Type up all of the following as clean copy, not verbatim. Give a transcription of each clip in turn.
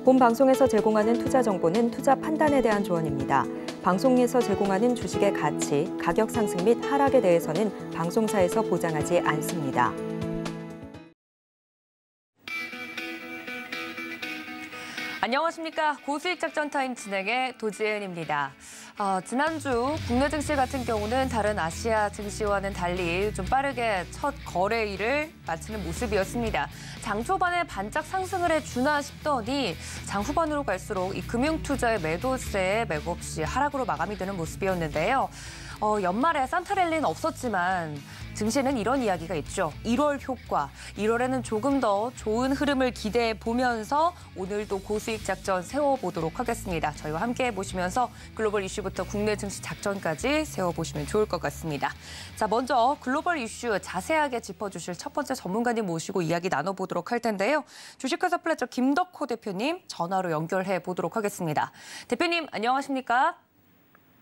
본 방송에서 제공하는 투자 정보는 투자 판단에 대한 조언입니다. 방송에서 제공하는 주식의 가치, 가격 상승 및 하락에 대해서는 방송사에서 보장하지 않습니다. 안녕하십니까. 고수익 작전 타임 진행의 도지은입니다. 지난주 국내 증시 같은 경우는 다른 아시아 증시와는 달리 좀 빠르게 첫 거래일을 마치는 모습이었습니다. 장 초반에 반짝 상승을 해주나 싶더니 장 후반으로 갈수록 이 금융투자의 매도세에 맥없이 하락으로 마감이 되는 모습이었는데요. 연말에 산타랠리는 없었지만 증시는 이런 이야기가 있죠. 1월 효과. 1월에는 조금 더 좋은 흐름을 기대해 보면서 오늘도 고수익 작전 세워보도록 하겠습니다. 저희와 함께 해보시면서 글로벌 이슈부터 국내 증시 작전까지 세워보시면 좋을 것 같습니다. 자, 먼저 글로벌 이슈 자세하게 짚어주실 첫 번째 전문가님 모시고 이야기 나눠보도록 할 텐데요. 주식회사 플래처 김덕호 대표님 전화로 연결해 보도록 하겠습니다. 대표님 안녕하십니까?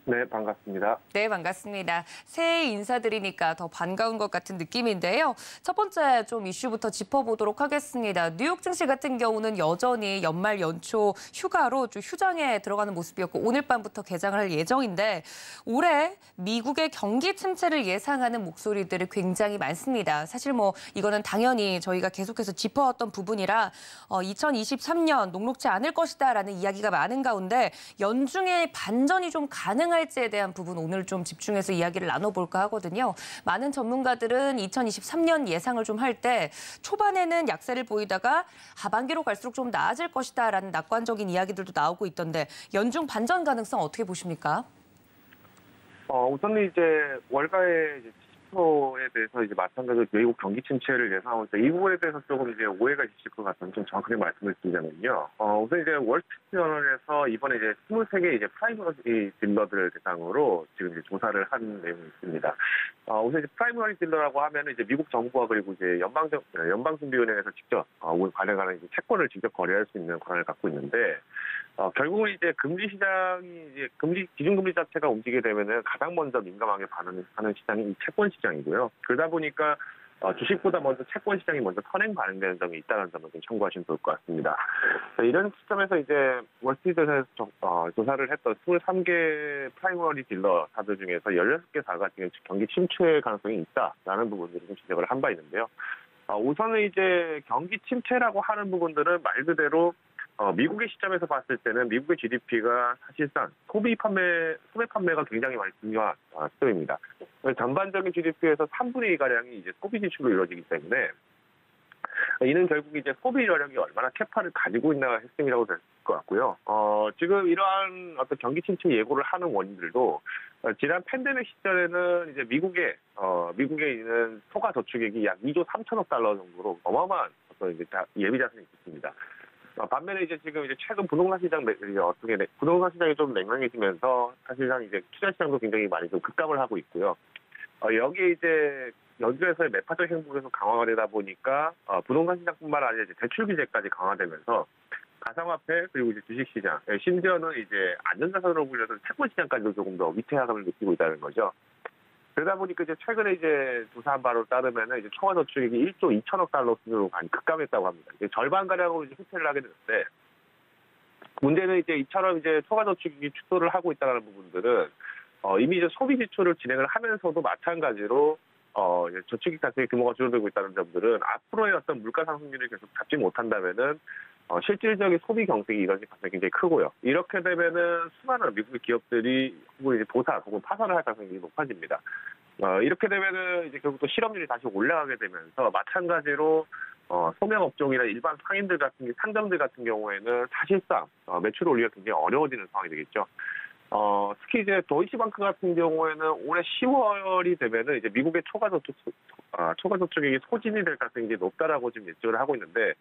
네, 반갑습니다. 네, 반갑습니다. 새해 인사드리니까 더 반가운 것 같은 느낌인데요. 첫 번째 좀 이슈부터 짚어보도록 하겠습니다. 뉴욕 증시 같은 경우는 여전히 연말 연초 휴가로 좀 휴장에 들어가는 모습이었고 오늘 밤부터 개장을 할 예정인데 올해 미국의 경기 침체를 예상하는 목소리들이 굉장히 많습니다. 사실 뭐 이거는 당연히 저희가 계속해서 짚어왔던 부분이라 2023년 녹록지 않을 것이다라는 이야기가 많은 가운데 연중에 반전이 좀 가능할지에 대한 부분 오늘 좀 집중해서 이야기를 나눠볼까 하거든요. 많은 전문가들은 2023년 예상을 좀 할 때 초반에는 약세를 보이다가 하반기로 갈수록 좀 나아질 것이다라는 낙관적인 이야기들도 나오고 있던데 연중 반전 가능성 어떻게 보십니까? 우선은 이제 월가의 이제 지표에 대해서 이제 마찬가지로 미국 경기 침체를 예상하고 있다. 이 부분에 대해서 조금 이제 오해가 있을 것 같아서 좀 정확하게 말씀을 드리자면요. 우선 이제 월스트리트저널에서 이번에 이제 23개 이제 프라이머리 딜러들을 대상으로 지금 이제 조사를 한 내용이 있습니다. 우선 이제 프라이머리 딜러라고 하면 이제 미국 정부와 그리고 이제 연방준비은행에서 직접 발행하는 이제 채권을 직접 거래할 수 있는 권한을 갖고 있는데. 결국은 이제 금리 시장이 이제 기준금리 자체가 움직이게 되면은 가장 먼저 민감하게 반응하는 시장이 이 채권 시장이고요. 그러다 보니까 주식보다 먼저 채권 시장이 먼저 선행 반응되는 점이 있다는 점을 좀 참고하시면 좋을 것 같습니다. 이런 시점에서 이제 월스트리트에서 조사를 했던 23개 프라이머리 딜러사들 중에서 16개사가 지금 경기 침체 가능성이 있다라는 부분들을 좀 지적을 한 바 있는데요. 우선은 이제 경기 침체라고 하는 부분들은 말 그대로 미국의 시점에서 봤을 때는 미국의 GDP가 사실상 소매 판매가 굉장히 많이 중요한 시점입니다. 전반적인 GDP에서 3분의 2가량이 이제 소비 지출로 이루어지기 때문에 이는 결국 이제 소비 여력이 얼마나 캐파를 가지고 있나가 핵심이라고 될 것 같고요. 지금 이러한 어떤 경기 침체 예고를 하는 원인들도 지난 팬데믹 시절에는 이제 미국에 있는 소가 저축액이 약 2조 3천억 달러 정도로 어마어마한 어떤 이제 예비 자산이 있었습니다. 반면에 이제 지금 이제 최근 부동산 시장이 좀 냉랭해지면서 사실상 이제 투자 시장도 굉장히 많이 좀 급감을 하고 있고요. 여기에 이제 연준에서의 매파적 행보에서 강화가 되다 보니까 부동산 시장뿐만 아니라 이제 대출 규제까지 강화되면서 가상화폐 그리고 이제 주식 시장, 심지어는 이제 안전자산으로 불려서 채권 시장까지도 조금 더 위태감을 느끼고 있다는 거죠. 그러다 보니까 이제 최근에 이제 조사한 바로 따르면은 이제 총화 저축액이 1조 2천억 달러 수준으로 많이 급감했다고 합니다. 이제 절반 가량으로 이제 흡혈을 하게 되는데 문제는 이제 이처럼 이제 총화 저축액이 축소를 하고 있다는 부분들은 이미 이제 소비 지출을 진행을 하면서도 마찬가지로 저축액 자체의 규모가 줄어들고 있다는 점들은 앞으로의 어떤 물가 상승률을 계속 잡지 못한다면은 실질적인 소비 경색이 이뤄질 가능성이 굉장히 크고요. 이렇게 되면은 수많은 미국의 기업들이 혹은 이제 도산 혹은 파산을 할 가능성이 높아집니다. 이렇게 되면은 이제 결국 또 실업률이 다시 올라가게 되면서 마찬가지로 소명 업종이나 일반 상점들 같은 경우에는 사실상 매출을 올리기가 굉장히 어려워지는 상황이 되겠죠. 특히 이제 도이치방크 같은 경우에는 올해 10월이 되면은 이제 미국의 초과 저축액이 소진이 될 가능성이 이제 높다라고 지금 예측을 하고 있는데.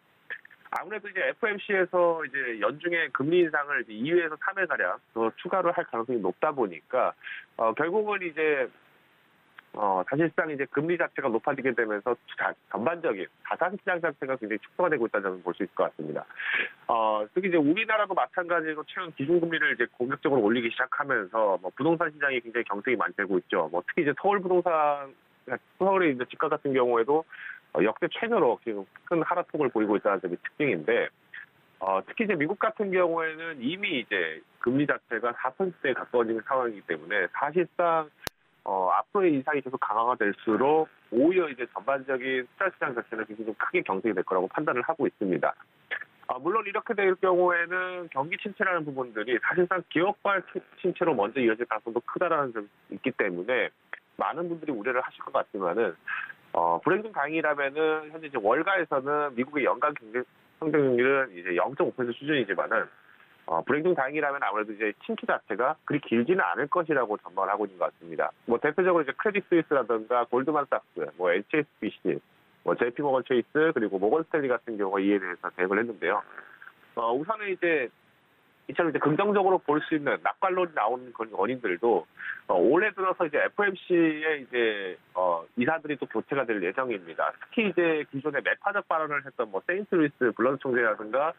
아무래도 이제 FOMC에서 이제 연중에 금리 인상을 이제 2회에서 3회 가량 더 추가로 할 가능성이 높다 보니까 결국은 이제 사실상 이제 금리 자체가 높아지게 되면서 전반적인 자산 시장 자체가 굉장히 축소가 되고 있다는 점을 볼 수 있을 것 같습니다. 특히 이제 우리나라도 마찬가지로 최근 기준금리를 이제 공격적으로 올리기 시작하면서 부동산 시장이 굉장히 경색이 많이 되고 있죠. 특히 이제 서울의 이제 집값 같은 경우에도 역대 최저로 지금 큰 하락폭을 보이고 있다는 점이 특징인데, 특히 이제 미국 같은 경우에는 이미 이제 금리 자체가 4%에 가까워지는 상황이기 때문에 사실상 앞으로의 인상이 계속 강화가 될수록 오히려 이제 전반적인 투자 시장 자체는 굉장히 좀 크게 경색이 될 거라고 판단을 하고 있습니다. 물론 이렇게 될 경우에는 경기 침체라는 부분들이 사실상 기업발 침체로 먼저 이어질 가능성도 크다라는 점이 있기 때문에 많은 분들이 우려를 하실 것 같지만은 불행 중 다행이라면은 현재 이제 월가에서는 미국의 연간 경제 성장률은 이제 0.5% 수준이지만은 불행 중 다행이라면 아무래도 이제 침체 자체가 그리 길지는 않을 것이라고 전망을 하고 있는 것 같습니다. 뭐 대표적으로 이제 크레딧 스위스라든가 골드만삭스, 뭐 HSBC, 뭐 JP 모건 체이스 그리고 모건 스탠리 같은 경우가 이에 대해서 대응을 했는데요. 우선은 이제 이처럼 이제 긍정적으로 볼 수 있는 낙관론이 나오는 그런 원인들도 올해 들어서 이제 FOMC의 이제 이사들이 또 교체가 될 예정입니다. 특히 이제 기존에 매파적 발언을 했던 뭐 세인트 루이스 블러드 총재라든가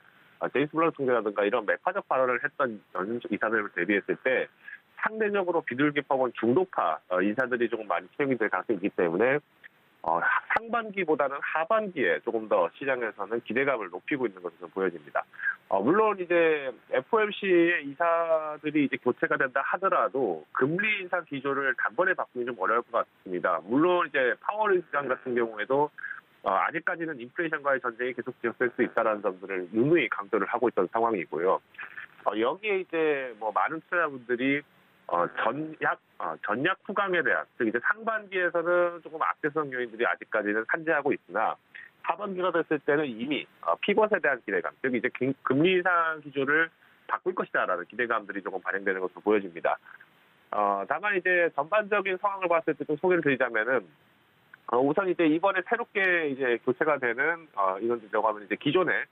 제임스 블러드 총재라든가 이런 매파적 발언을 했던 이사들을 대비했을 때 상대적으로 비둘기파원 중도파 인사들이 조금 많이 채용이 될 가능성이 있기 때문에 상반기보다는 하반기에 조금 더 시장에서는 기대감을 높이고 있는 것으로 보여집니다. 물론 이제 FOMC의 이사들이 이제 교체가 된다 하더라도 금리 인상 기조를 단번에 바꾸기 좀 어려울 것 같습니다. 물론 이제 파월 의장 같은 경우에도 아직까지는 인플레이션과의 전쟁이 계속 지속될 수 있다는 점들을 누누이 강조를 하고 있던 상황이고요. 여기에 이제 뭐 많은 투자자분들이 전약 후강에 대한, 즉 이제 상반기에서는 조금 악재성 요인들이 아직까지는 산재하고 있으나 하반기가 됐을 때는 이미 피벗에 대한 기대감, 즉 이제 금리 인상 기조를 바꿀 것이다라는 기대감들이 조금 발행되는 것으로 보여집니다. 다만 이제 전반적인 상황을 봤을 때 좀 소개를 드리자면은 우선 이제 이번에 새롭게 이제 교체가 되는 이건들이라고 하면 이제 기존에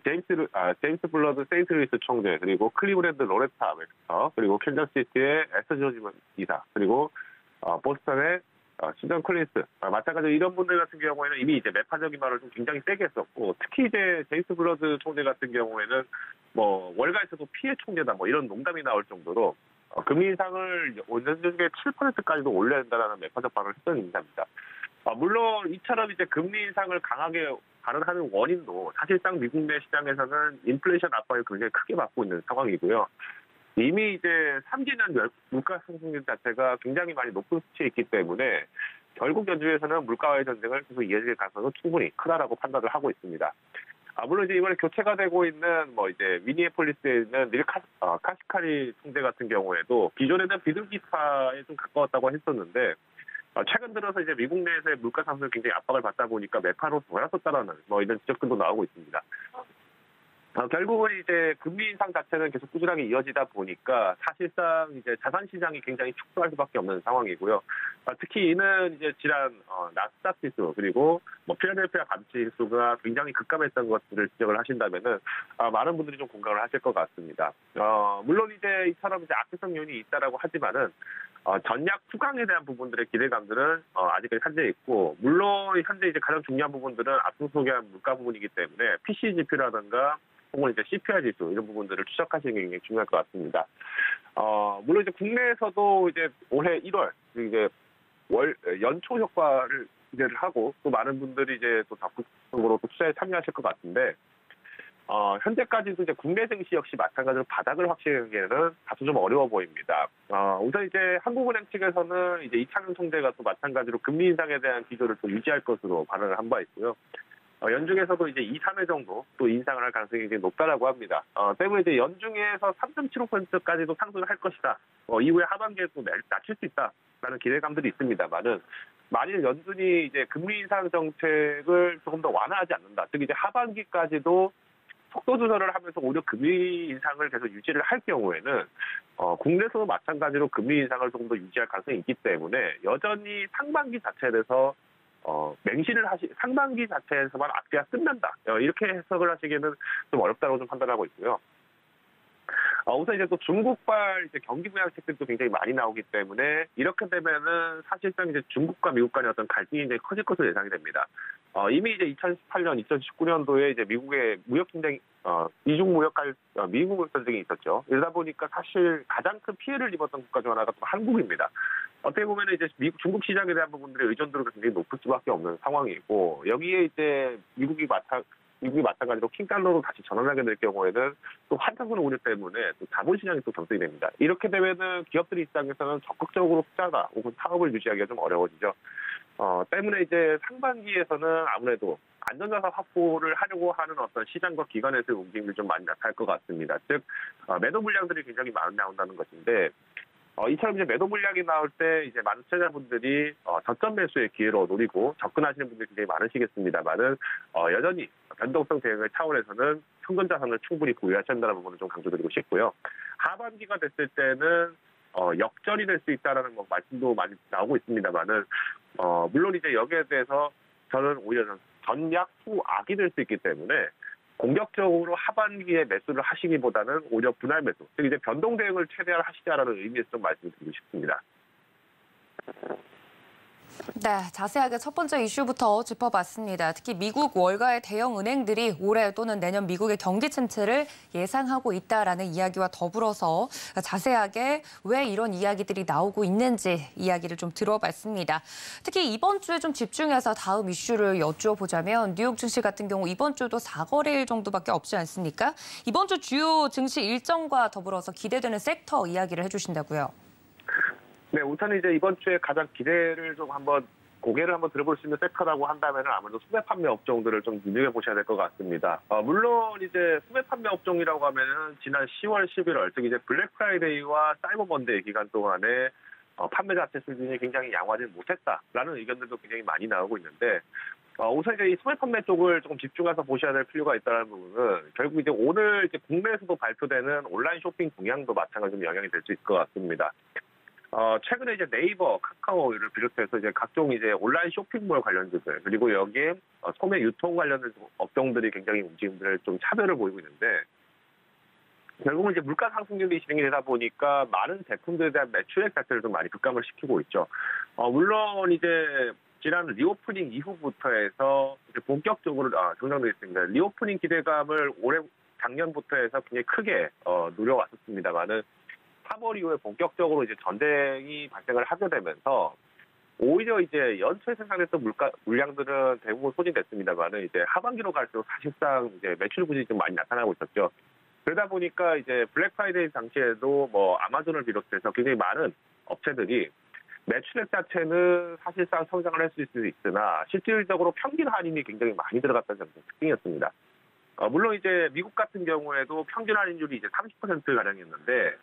제임스 블러드 세인트 루이스 총재, 그리고 클리브랜드 로레타 맥스터, 그리고 캔자스시티의 에스 조지먼 이사, 그리고 보스턴의 시전 콜린스, 마찬가지로 이런 분들 같은 경우에는 이미 이제 매파적인 말을 좀 굉장히 세게 했었고, 특히 이제 제임스 블러드 총재 같은 경우에는 뭐 월가에서도 피해 총재다 뭐 이런 농담이 나올 정도로 금리 인상을 연준의 7%까지도 올려야 된다는 매파적 발언을 했던 인사입니다. 물론 이처럼 이제 금리 인상을 강하게 발언하는 원인도 사실상 미국 내 시장에서는 인플레이션 압박을 굉장히 크게 받고 있는 상황이고요. 이미 이제 3개년 물가 상승률 자체가 굉장히 많이 높은 수치에 있기 때문에 결국 연준에서는 물가와의 전쟁을 계속 이어질 가능성은 충분히 크다라고 판단을 하고 있습니다. 물론 이제 이번에 교체가 되고 있는 뭐 이제 미니애폴리스에 있는 닐 카시카리 총재 같은 경우에도 기존에는 비둘기파에 좀 가까웠다고 했었는데 최근 들어서 이제 미국 내에서의 물가 상승을 굉장히 압박을 받다 보니까 매파로 돌아섰다라는 뭐 이런 지적들도 나오고 있습니다. 결국은 이제 금리 인상 자체는 계속 꾸준하게 이어지다 보니까 사실상 이제 자산 시장이 굉장히 축소할 수밖에 없는 상황이고요. 특히 이는 이제 지난 나스닥 지수 그리고 뭐 필라델피아 감치 지수가 굉장히 급감했던 것들을 지적을 하신다면은 많은 분들이 좀 공감을 하실 것 같습니다. 물론 이제 이처럼 이제 악재성 요인이 있다라고 하지만은 전약 후강에 대한 부분들의 기대감들은 아직까지 산재 있고, 물론 현재 이제 가장 중요한 부분들은 앞서 소개한 물가 부분이기 때문에 PC 지표라든가 혹은 이제 CPI 지수 이런 부분들을 추적하시는 게 굉장히 중요할 것 같습니다. 물론 이제 국내에서도 이제 올해 1월 이제 연초 효과를 기대를 하고 또 많은 분들이 이제 또 적극적으로 또 투자에 참여하실 것 같은데. 현재까지도 이제 국내 증시 역시 마찬가지로 바닥을 확신하기에는 다소 좀 어려워 보입니다. 우선 이제 한국은행 측에서는 이제 이창용 총재가 또 마찬가지로 금리 인상에 대한 기조를 또 유지할 것으로 발언을 한 바 있고요. 연중에서도 이제 2, 3회 정도 또 인상을 할 가능성이 굉장히 높다라고 합니다. 때문에 이제 연중에서 3.75%까지도 상승을 할 것이다. 이후에 하반기에 또 낮출 수 있다라는 기대감들이 있습니다만은 만일 연준이 이제 금리 인상 정책을 조금 더 완화하지 않는다. 즉 이제 하반기까지도 속도 조절을 하면서 오히려 금리 인상을 계속 유지를 할 경우에는 국내에서도 마찬가지로 금리 인상을 조금 더 유지할 가능성이 있기 때문에 여전히 상반기 자체에 대해서 상반기 자체에서만 악재가 끝난다. 이렇게 해석을 하시기에는 좀 어렵다고 좀 판단하고 있고요. 우선 이제 또 중국발 이제 경기 부양책들도 굉장히 많이 나오기 때문에 이렇게 되면은 사실상 이제 중국과 미국 간의 어떤 갈등이 이제 커질 것으로 예상이 됩니다. 이미 이제 2018년, 2019년도에 이제 미국의 무역 전쟁, 미국 무역 전쟁이 있었죠. 이러다 보니까 사실 가장 큰 피해를 입었던 국가 중 하나가 또 한국입니다. 어떻게 보면 이제 중국 시장에 대한 부분들의 의존도가 굉장히 높을 수밖에 없는 상황이고, 여기에 이제 미국이 미국이 마찬가지로 킹달러로 다시 전환하게 될 경우에는 또 환타선 우려 때문에 또 자본시장이 또 경색이 됩니다. 이렇게 되면은 기업들 입장에서는 적극적으로 투자다 혹은 사업을 유지하기가 좀 어려워지죠. 때문에 이제 상반기에서는 아무래도 안전자산 확보를 하려고 하는 어떤 시장과 기관에서의 움직임이 좀 많이 나타날 것 같습니다. 즉, 매도 물량들이 굉장히 많이 나온다는 것인데, 이처럼 이제 매도 물량이 나올 때 이제 많은 투자자분들이 저점 매수의 기회로 노리고 접근하시는 분들이 굉장히 많으시겠습니다만은 여전히 변동성 대응의 차원에서는 현금 자산을 충분히 보유하셔야 한다는 부분을 좀 강조드리고 싶고요. 하반기가 됐을 때는 역전이 될 수 있다라는 말씀도 많이 나오고 있습니다만은 물론 이제 여기에 대해서 저는 오히려 전략 후악이 될 수 있기 때문에 공격적으로 하반기에 매수를 하시기보다는 오히려 분할 매수, 즉 이제 변동 대응을 최대한 하시자라는 의미에서 좀 말씀드리고 싶습니다. 네, 자세하게 첫 번째 이슈부터 짚어봤습니다. 특히 미국 월가의 대형 은행들이 올해 또는 내년 미국의 경기 침체를 예상하고 있다라는 이야기와 더불어서 자세하게 왜 이런 이야기들이 나오고 있는지 이야기를 좀 들어봤습니다. 특히 이번 주에 좀 집중해서 다음 이슈를 여쭈어보자면 뉴욕 증시 같은 경우 이번 주도 4거래일 정도밖에 없지 않습니까? 이번 주 주요 증시 일정과 더불어서 기대되는 섹터 이야기를 해주신다고요. 네, 우선 이제 이번 주에 가장 기대를 좀 고개를 한번 들어볼 수 있는 섹터라고 한다면 아무래도 소매 판매 업종들을 좀 눈여겨보셔야 될 것 같습니다. 물론 이제 소매 판매 업종이라고 하면은 지난 10월, 11월, 즉 이제 블랙 프라이데이와 사이버 먼데이 기간 동안에 판매 자체 수준이 굉장히 양호하지 못했다라는 의견들도 굉장히 많이 나오고 있는데, 우선 이제 이 소매 판매 쪽을 조금 집중해서 보셔야 될 필요가 있다는 부분은 결국 이제 오늘 이제 국내에서도 발표되는 온라인 쇼핑 동향도 마찬가지로 영향이 될 수 있을 것 같습니다. 최근에 이제 네이버, 카카오를 비롯해서 이제 각종 이제 온라인 쇼핑몰 관련주들, 그리고 여기에 소매 유통 관련된 업종들이 굉장히 움직임들을 좀 차별을 보이고 있는데, 결국은 이제 물가 상승률이 진행이 되다 보니까 많은 제품들에 대한 매출액 자체를 좀 많이 급감을 시키고 있죠. 물론 이제 지난 리오프닝 이후부터 해서 이제 본격적으로 정상되어 있습니다. 리오프닝 기대감을 작년부터 해서 굉장히 크게 누려왔었습니다만은 3월 이후에 본격적으로 이제 전쟁이 발생을 하게 되면서 오히려 이제 연초에 생산했던 물량들은 대부분 소진됐습니다만은 이제 하반기로 갈수록 사실상 이제 매출 부진이 좀 많이 나타나고 있었죠. 그러다 보니까 이제 블랙 프라이데이 당시에도 아마존을 비롯해서 굉장히 많은 업체들이 매출액 자체는 사실상 성장을 할 수 있으나 실질적으로 평균 할인이 굉장히 많이 들어갔다는 점이 특징이었습니다. 물론 이제 미국 같은 경우에도 평균 할인율이 이제 30%가량이었는데,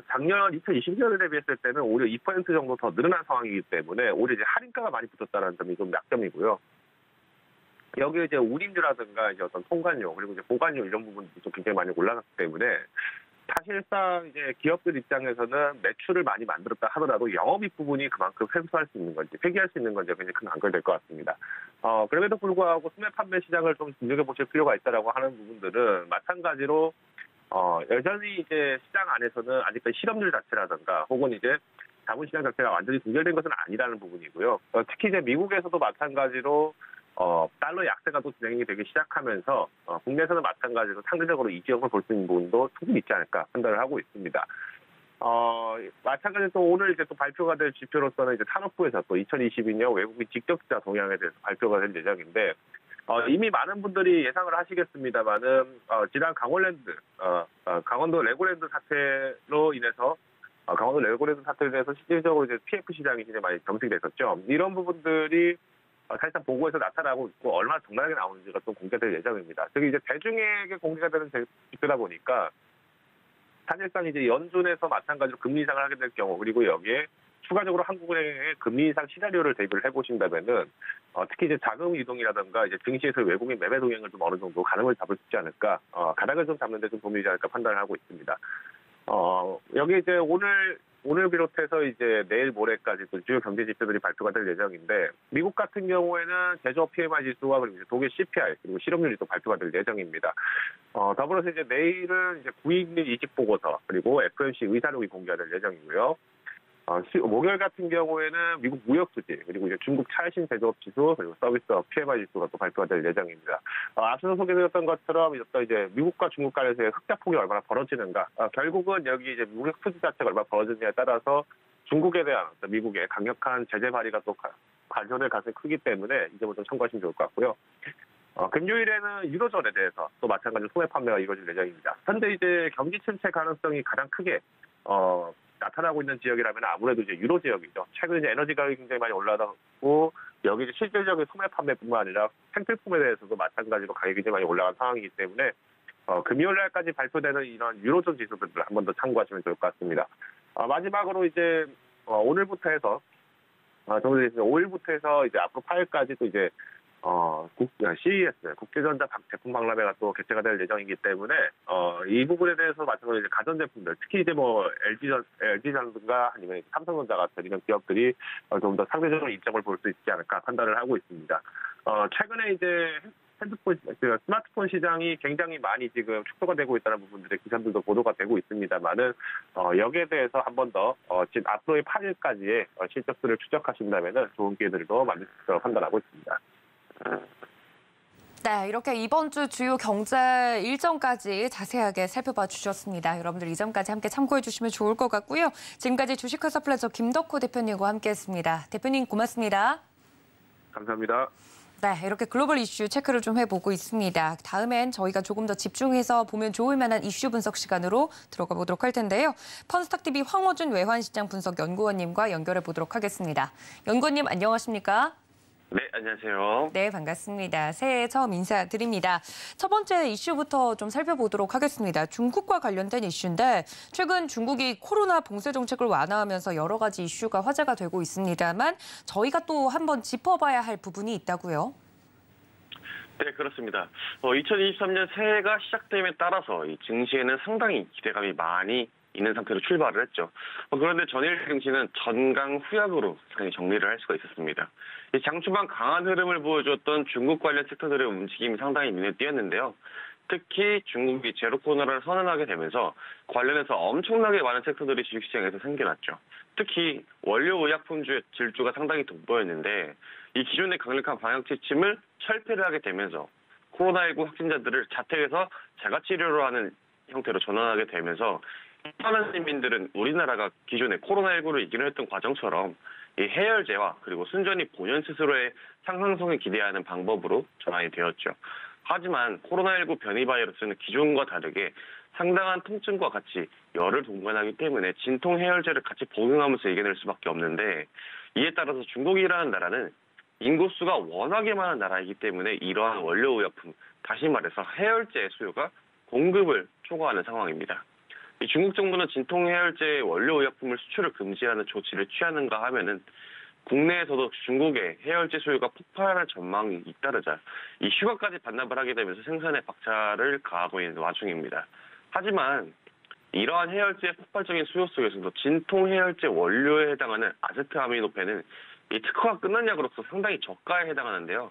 작년 2020년에 대비했을 때는 오히려 2% 정도 더 늘어난 상황이기 때문에 오히려 이제 할인가가 많이 붙었다는 점이 좀 약점이고요. 여기에 이제 운임료라든가 이제 어떤 통관료, 그리고 이제 보관료 이런 부분들이 좀 굉장히 많이 올라갔기 때문에 사실상 이제 기업들 입장에서는 매출을 많이 만들었다 하더라도 영업이익 부분이 그만큼 회수할 수 있는 건지, 폐기할 수 있는 건지 굉장히 큰 관건이 될 것 같습니다. 그럼에도 불구하고 소매 판매 시장을 좀 눈여겨보실 필요가 있다라고 하는 부분들은 마찬가지로 여전히 이제 시장 안에서는 아직까지 실업률 자체라든가 혹은 이제 자본시장 자체가 완전히 동결된 것은 아니라는 부분이고요. 특히 이제 미국에서도 마찬가지로 달러 약세가 또 진행이 되기 시작하면서 국내에서는 마찬가지로 상대적으로 이지역을 볼 수 있는 부분도 충분히 있지 않을까 판단을 하고 있습니다. 마찬가지로 또 오늘 이제 또 발표가 될 지표로서는 이제 산업부에서 또 2022년 외국인 직접 투자 동향에 대해서 발표가 될 예정인데, 이미 많은 분들이 예상을 하시겠습니다만은 지난 강원도 레고랜드 사태로 인해서 강원도 레고랜드 사태로 인해서 실질적으로 이제 PF 시장이 굉장히 많이 경직이 됐었죠. 이런 부분들이 사실상 보고에서 나타나고 있고 얼마나 적나라하게 나오는지가 또 공개될 예정입니다. 즉 이제 대중에게 공개가 되는 지표다 보니까 사실상 이제 연준에서 마찬가지로 금리 인상을 하게 될 경우, 그리고 여기에 추가적으로 한국은행의 금리 인상 시나리오를 대비를 해보신다면은 특히 이제 자금 이동이라든가 이제 증시에서 외국인 매매 동향을 좀 어느 정도 가능을 잡을 수 있지 않을까, 가닥을 좀 잡는 데 좀 도움이 되지 않을까 판단을 하고 있습니다. 여기 이제 오늘 비롯해서 이제 내일 모레까지 또 주요 경제 지표들이 발표가 될 예정인데, 미국 같은 경우에는 제조업 PMI 지수와 그리고 이제 독일 CPI 그리고 실업률이 또 발표가 될 예정입니다. 더불어서 이제 내일은 이제 구익률 이직 보고서 그리고 FOMC 의사록이 공개가 될 예정이고요. 목요일 같은 경우에는 미국 무역 수지 그리고 이제 중국 차신 제조업 지수 그리고 서비스업 PMI 지수가 또 발표가 될 예정입니다. 앞서 소개드렸던 것처럼 이제 미국과 중국 간에서의 흑자폭이 얼마나 벌어지는가, 결국은 여기 이제 무역 수지 자체가 얼마나 벌어지느냐에 따라서 중국에 대한 미국의 강력한 제재 발의가 또 관련될 가능성이 크기 때문에 이 점을 좀 참고하시면 좋을 것 같고요. 금요일에는 유로존에 대해서 또 마찬가지로 소매 판매가 이루어질 예정입니다. 현재 이제 경기 침체 가능성이 가장 크게 나타나고 있는 지역이라면 아무래도 이제 유로 지역이죠. 최근 이제 에너지 가격이 굉장히 많이 올라가고 여기 이제 실질적인 소매 판매뿐만 아니라 생필품에 대해서도 마찬가지로 가격이 굉장히 많이 올라간 상황이기 때문에 금요일 날까지 발표되는 이런 유로존 지수들을 한 번 더 참고하시면 좋을 것 같습니다. 마지막으로 이제 오늘부터 해서 정도 5일부터 해서 이제 앞으로 8일까지 또 이제 CES 국제전자 제품 박람회가 또 개최가 될 예정이기 때문에 이 부분에 대해서 마찬가지로 이제 가전제품들 특히 이제 뭐 LG전자가 아니면 삼성전자 같은 이런 기업들이 좀 더 상대적으로 이점을 볼 수 있지 않을까 판단을 하고 있습니다. 최근에 이제 스마트폰 시장이 굉장히 많이 지금 축소가 되고 있다는 부분들의 기사들도 보도가 되고 있습니다만은 여기에 대해서 한 번 더 지금 앞으로의 8일까지의 실적들을 추적하신다면은 좋은 기회들도 만들 수 있다고 판단하고 있습니다. 네, 이렇게 이번 주 주요 경제 일정까지 자세하게 살펴봐 주셨습니다. 여러분들 이 점까지 함께 참고해 주시면 좋을 것 같고요. 지금까지 주식회 서플래저 김덕호 대표님과 함께했습니다. 대표님 고맙습니다. 감사합니다. 네, 이렇게 글로벌 이슈 체크를 좀 해보고 있습니다. 다음엔 저희가 조금 더 집중해서 보면 좋을 만한 이슈 분석 시간으로 들어가 보도록 할 텐데요. 펀스탁TV 황호준 외환시장 분석 연구원님과 연결해 보도록 하겠습니다. 연구원님 안녕하십니까? 네, 안녕하세요. 네, 반갑습니다. 새해 처음 인사드립니다. 첫 번째 이슈부터 좀 살펴보도록 하겠습니다. 중국과 관련된 이슈인데 최근 중국이 코로나 봉쇄 정책을 완화하면서 여러 가지 이슈가 화제가 되고 있습니다만 저희가 또 한번 짚어봐야 할 부분이 있다고요? 네, 그렇습니다. 2023년 새해가 시작됨에 따라서 이 증시에는 상당히 기대감이 많이 있는 상태로 출발을 했죠. 그런데 전일 증시는 전강 후약으로 상당히 정리를 할 수가 있었습니다. 장 초반 강한 흐름을 보여줬던 중국 관련 섹터들의 움직임이 상당히 눈에 띄었는데요. 특히 중국이 제로 코로나를 선언하게 되면서 관련해서 엄청나게 많은 섹터들이 주식시장에서 생겨났죠. 특히 원료의약품 질주가 상당히 돋보였는데 이 기존의 강력한 방역 지침을 철폐를 하게 되면서 코로나19 확진자들을 자택에서 자가치료로 하는 형태로 전환하게 되면서 많은 시민들은 우리나라가 기존에 코로나19를 이기려 했던 과정처럼 이 해열제와 그리고 순전히 본연 스스로의 상승성을 기대하는 방법으로 전환이 되었죠. 하지만 코로나19 변이 바이러스는 기존과 다르게 상당한 통증과 같이 열을 동반하기 때문에 진통 해열제를 같이 복용하면서 이겨낼 수밖에 없는데 이에 따라서 중국이라는 나라는 인구수가 워낙에 많은 나라이기 때문에 이러한 원료의약품, 다시 말해서 해열제의 수요가 공급을 초과하는 상황입니다. 중국 정부는 진통 해열제 원료의약품을 수출을 금지하는 조치를 취하는가 하면은 국내에서도 중국의 해열제 수요가 폭발할 전망이 잇따르자 이 휴가까지 반납을 하게 되면서 생산에 박차를 가하고 있는 와중입니다. 하지만 이러한 해열제의 폭발적인 수요 속에서도 진통 해열제 원료에 해당하는 아세트아미노펜은 이 특허가 끝난 약으로서 상당히 저가에 해당하는데요.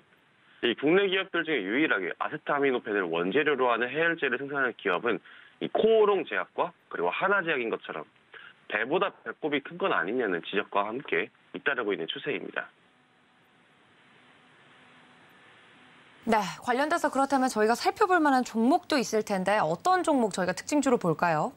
이 국내 기업들 중에 유일하게 아세트아미노펜을 원재료로 하는 해열제를 생산하는 기업은 이 코오롱 제약과 그리고 하나제약인 것처럼 배보다 배꼽이 큰 건 아니냐는 지적과 함께 잇따르고 있는 추세입니다. 네, 관련돼서 그렇다면 저희가 살펴볼 만한 종목도 있을 텐데 어떤 종목 저희가 특징주로 볼까요?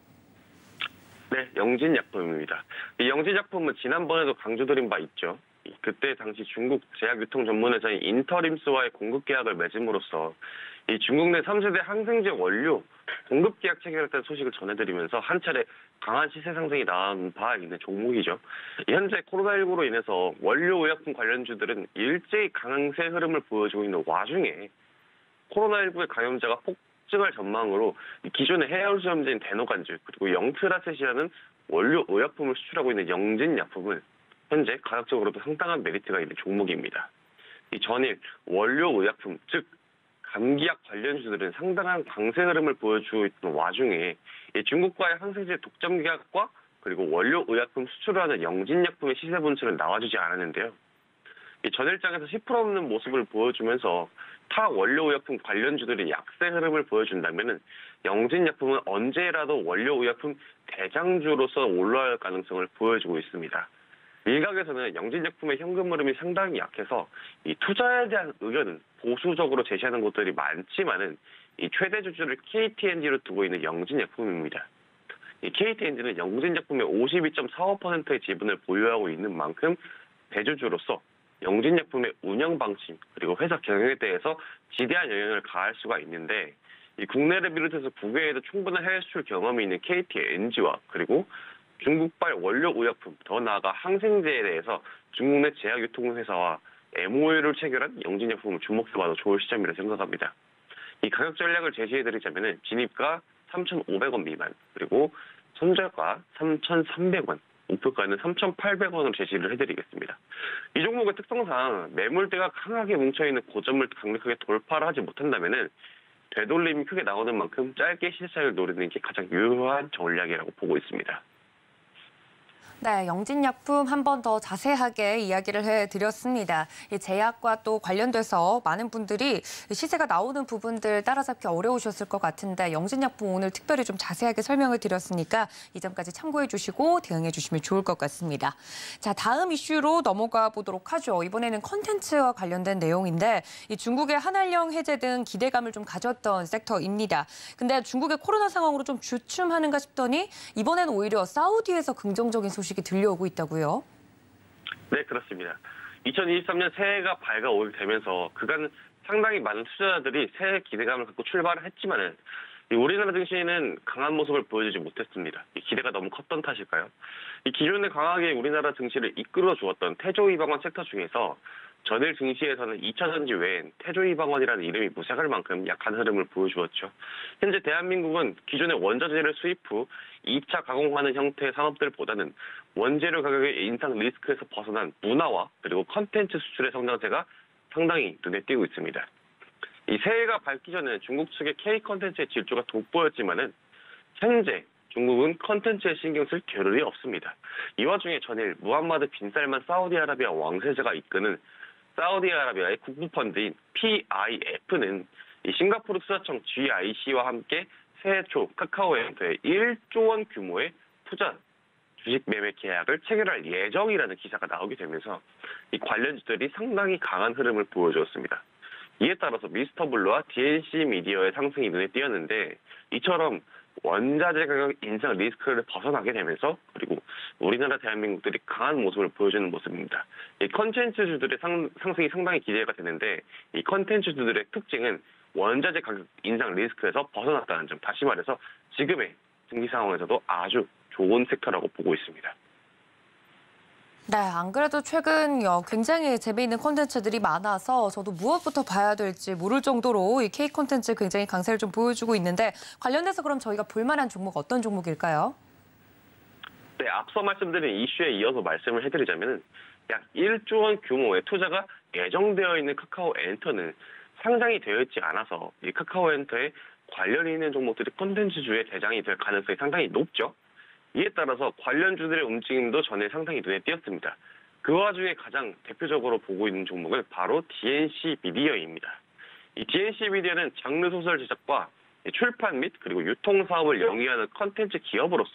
네, 영진약품입니다. 이 영진약품은 지난번에도 강조드린 바 있죠. 그때 당시 중국 제약유통 전문회사인 인터림스와의 공급 계약을 맺음으로써 이 중국 내 3세대 항생제 원료 공급 계약 체결했다는 소식을 전해드리면서 한 차례 강한 시세 상승이 나온 바 있는 종목이죠. 현재 코로나19로 인해서 원료의약품 관련주들은 일제히 강세 흐름을 보여주고 있는 와중에 코로나19의 감염자가 폭증할 전망으로 기존의 해열수염제인 데노간주 그리고 영트라셋이라는 원료의약품을 수출하고 있는 영진약품은 현재 가격적으로도 상당한 메리트가 있는 종목입니다. 이 전일 원료의약품, 즉 감기약 관련주들은 상당한 강세 흐름을 보여주고 있던 와중에 중국과의 항생제 독점 계약과 그리고 원료의약품 수출을 하는 영진약품의 시세 분출은 나와주지 않았는데요. 전일장에서 10% 없는 모습을 보여주면서 타 원료의약품 관련주들이 약세 흐름을 보여준다면 영진약품은 언제라도 원료의약품 대장주로서 올라갈 가능성을 보여주고 있습니다. 일각에서는 영진약품의 현금 흐름이 상당히 약해서 이 투자에 대한 의견은 보수적으로 제시하는 곳들이 많지만은 이 최대 주주를 KTNG로 두고 있는 영진약품입니다. 이 KTNG는 영진약품의 52.45%의 지분을 보유하고 있는 만큼 대주주로서 영진약품의 운영 방침 그리고 회사 경영에 대해서 지대한 영향을 가할 수가 있는데 이 국내를 비롯해서 국외에도 충분한 해외 수출 경험이 있는 KT NG와 그리고 중국발 원료 의약품, 더 나아가 항생제에 대해서 중국 내 제약유통회사와 MOU를 체결한 영진약품을 주목해봐도 좋을 시점이라 생각합니다. 이 가격 전략을 제시해드리자면 진입가 3,500원 미만, 그리고 손절가 3,300원, 목표가는 3,800원으로 제시를 해드리겠습니다. 이 종목의 특성상 매물대가 강하게 뭉쳐있는 고점을 강력하게 돌파를 하지 못한다면 되돌림이 크게 나오는 만큼 짧게 시세차익을 노리는 게 가장 유효한 전략이라고 보고 있습니다. 네, 영진약품 한 번 더 자세하게 이야기를 해드렸습니다. 이 제약과 또 관련돼서 많은 분들이 시세가 나오는 부분들 따라잡기 어려우셨을 것 같은데 영진약품 오늘 특별히 좀 자세하게 설명을 드렸으니까 이 점까지 참고해 주시고 대응해 주시면 좋을 것 같습니다. 자, 다음 이슈로 넘어가 보도록 하죠. 이번에는 컨텐츠와 관련된 내용인데 이 중국의 한한령 해제 등 기대감을 좀 가졌던 섹터입니다. 근데 중국의 코로나 상황으로 좀 주춤하는가 싶더니 이번에는 오히려 사우디에서 긍정적인 소식이 들려오고 있다고요? 네, 그렇습니다. 2023년 새해가 밝아오게 되면서 그간 상당히 많은 투자자들이 새해 기대감을 갖고 출발을 했지만은 우리나라 증시는 강한 모습을 보여주지 못했습니다. 이 기대가 너무 컸던 탓일까요? 이 기존에 강하게 우리나라 증시를 이끌어 주었던 태조이방원 섹터 중에서 전일 증시에서는 2차전지 외엔 태조이방원이라는 이름이 무색할 만큼 약한 흐름을 보여주었죠. 현재 대한민국은 기존의 원자재를 수입 후 2차 가공하는 형태의 산업들보다는 원재료 가격의 인상 리스크에서 벗어난 문화와 그리고 컨텐츠 수출의 성장세가 상당히 눈에 띄고 있습니다. 이 새해가 밝기 전에 중국 측의 K 컨텐츠의 질주가 돋보였지만은 현재 중국은 컨텐츠에 신경 쓸 겨를이 없습니다. 이 와중에 전일 무함마드 빈살만 사우디아라비아 왕세자가 이끄는 사우디아라비아의 국부펀드인 PIF는 이 싱가포르 투자청 GIC와 함께 새해 초 카카오엔터에 1조 원 규모의 투자 주식 매매 계약을 체결할 예정이라는 기사가 나오게 되면서 이 관련주들이 상당히 강한 흐름을 보여주었습니다. 이에 따라서 미스터블루와 DNC 미디어의 상승이 눈에 띄었는데 이처럼 원자재 가격 인상 리스크를 벗어나게 되면서 그리고 우리나라 대한민국들이 강한 모습을 보여주는 모습입니다. 이 컨텐츠주들의 상승이 상당히 기대가 되는데 이 컨텐츠주들의 특징은 원자재 가격 인상 리스크에서 벗어났다는 점, 다시 말해서 지금의 증시 상황에서도 아주 좋은 섹터라고 보고 있습니다. 네, 안 그래도 최근 굉장히 재미있는 콘텐츠들이 많아서 저도 무엇부터 봐야 될지 모를 정도로 이 K 콘텐츠 굉장히 강세를 좀 보여주고 있는데 관련돼서 그럼 저희가 볼만한 종목 어떤 종목일까요? 네, 앞서 말씀드린 이슈에 이어서 말씀을 해드리자면 약 1조 원 규모의 투자가 예정되어 있는 카카오엔터는 상장이 되어 있지 않아서 이 카카오엔터에 관련이 있는 종목들이 콘텐츠주의 대장이 될 가능성이 상당히 높죠. 이에 따라서 관련주들의 움직임도 전에 상당히 눈에 띄었습니다. 그 와중에 가장 대표적으로 보고 있는 종목은 바로 DNC 미디어입니다. 이 DNC 미디어는 장르 소설 제작과 출판 및 그리고 유통 사업을 영위하는 컨텐츠 기업으로서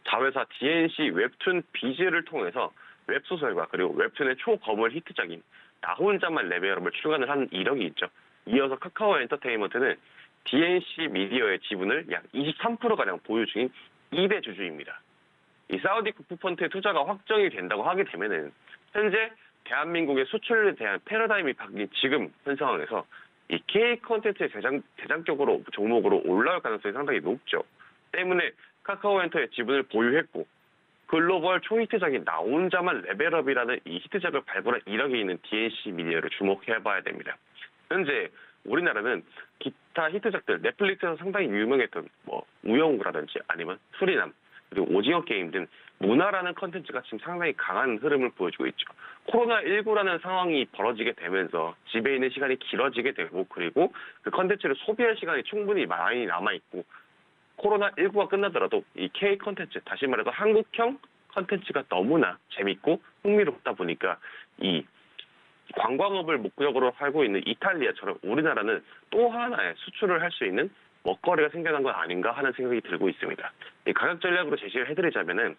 자회사 DNC 웹툰 비즈를 통해서 웹소설과 그리고 웹툰의 초거물 히트작인 나 혼자만 레벨업을 출간을 하는 이력이 있죠. 이어서 카카오 엔터테인먼트는 DNC 미디어의 지분을 약 23%가량 보유 중인 2대 주주입니다. 이 사우디 국부펀드의 투자가 확정이 된다고 하게 되면은 현재 대한민국의 수출에 대한 패러다임이 바뀐 지금 현 상황에서 이 K 콘텐츠의 대장격으로 종목으로 올라올 가능성이 상당히 높죠. 때문에 카카오엔터의 지분을 보유했고 글로벌 초히트작인 나 혼자만 레벨업이라는 이 히트작을 발굴한 이력이 있는 DNC 미디어를 주목해봐야 됩니다. 현재 우리나라는 기타 히트작들 넷플릭스에서 상당히 유명했던 우영우라든지 아니면 수리남 그리고 오징어 게임 등 문화라는 컨텐츠가 지금 상당히 강한 흐름을 보여주고 있죠. 코로나19라는 상황이 벌어지게 되면서 집에 있는 시간이 길어지게 되고 그리고 그 컨텐츠를 소비할 시간이 충분히 많이 남아있고 코로나19가 끝나더라도 이 K 컨텐츠, 다시 말해서 한국형 컨텐츠가 너무나 재밌고 흥미롭다 보니까 이 관광업을 목적으로 하고 있는 이탈리아처럼 우리나라는 또 하나의 수출을 할 수 있는 먹거리가 생겨난 건 아닌가 하는 생각이 들고 있습니다. 이 가격 전략으로 제시를 해드리자면은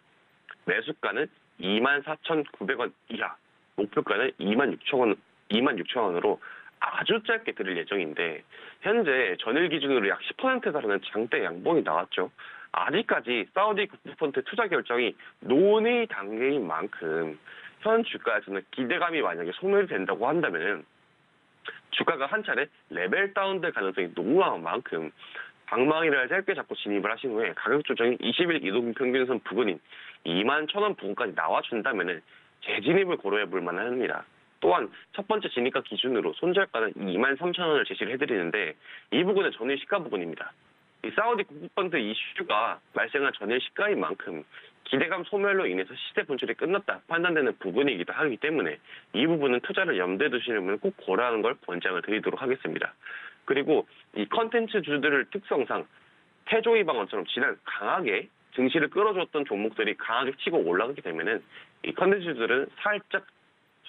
매수가는 24,900원 이하, 목표가는 26,000원으로 아주 짧게 드릴 예정인데 현재 전일 기준으로 약 10%에 달하는 장대 양봉이 나왔죠. 아직까지 사우디 국부펀드 투자 결정이 논의 단계인 만큼 현 주가에서는 기대감이 만약에 소멸된다고 한다면은 주가가 한 차례 레벨 다운될 가능성이 농후한 만큼 방망이를 짧게 잡고 진입을 하신 후에 가격 조정이 20일 이동 평균선 부근인 21,000원 부근까지 나와준다면은 재진입을 고려해 볼 만합니다. 또한 첫 번째 진입가 기준으로 손절가는 23,000원을 제시를 해드리는데 이 부분은 전일 시가 부분입니다. 이 사우디 국부펀드 이슈가 발생한 전일 시가인 만큼 기대감 소멸로 인해서 시세 분출이 끝났다 판단되는 부분이기도 하기 때문에 이 부분은 투자를 염두에 두시려면 꼭 고려하는 걸 권장을 드리도록 하겠습니다. 그리고 이 컨텐츠주들의 특성상 태조의 방언처럼 지난 강하게 증시를 끌어줬던 종목들이 강하게 치고 올라가게 되면은 이 컨텐츠주들은 살짝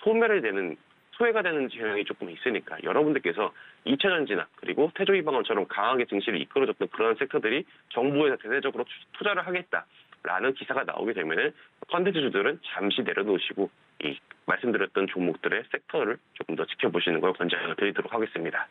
소외가 되는 경향이 조금 있으니까 여러분들께서 2차전지나 그리고 태조의 방언처럼 강하게 증시를 이끌어줬던 그런 섹터들이 정부에서 대대적으로 투자를 하겠다라는 기사가 나오게 되면은 컨텐츠주들은 잠시 내려놓으시고 이 말씀드렸던 종목들의 섹터를 조금 더 지켜보시는 걸 권장을 드리도록 하겠습니다.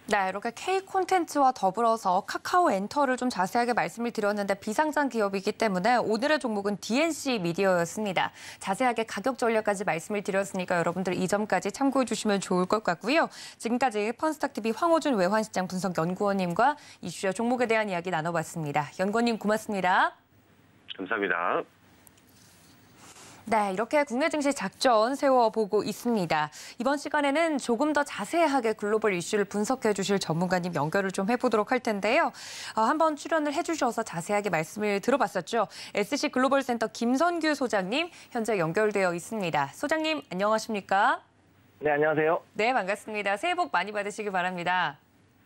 네, 이렇게 K 콘텐츠와 더불어서 카카오 엔터를 좀 자세하게 말씀을 드렸는데 비상장 기업이기 때문에 오늘의 종목은 DNC 미디어였습니다. 자세하게 가격 전략까지 말씀을 드렸으니까 여러분들 이 점까지 참고해 주시면 좋을 것 같고요. 지금까지 펀스탁TV 황호준 외환시장 분석연구원님과 이슈와 종목에 대한 이야기 나눠봤습니다. 연구원님 고맙습니다. 감사합니다. 네, 이렇게 국내 증시 작전 세워보고 있습니다. 이번 시간에는 조금 더 자세하게 글로벌 이슈를 분석해 주실 전문가님 연결을 좀 해보도록 할 텐데요. 한번 출연을 해주셔서 자세하게 말씀을 들어봤었죠. SC 글로벌 센터 김선규 소장님 현재 연결되어 있습니다. 소장님 안녕하십니까? 네, 안녕하세요. 네, 반갑습니다. 새해 복 많이 받으시길 바랍니다.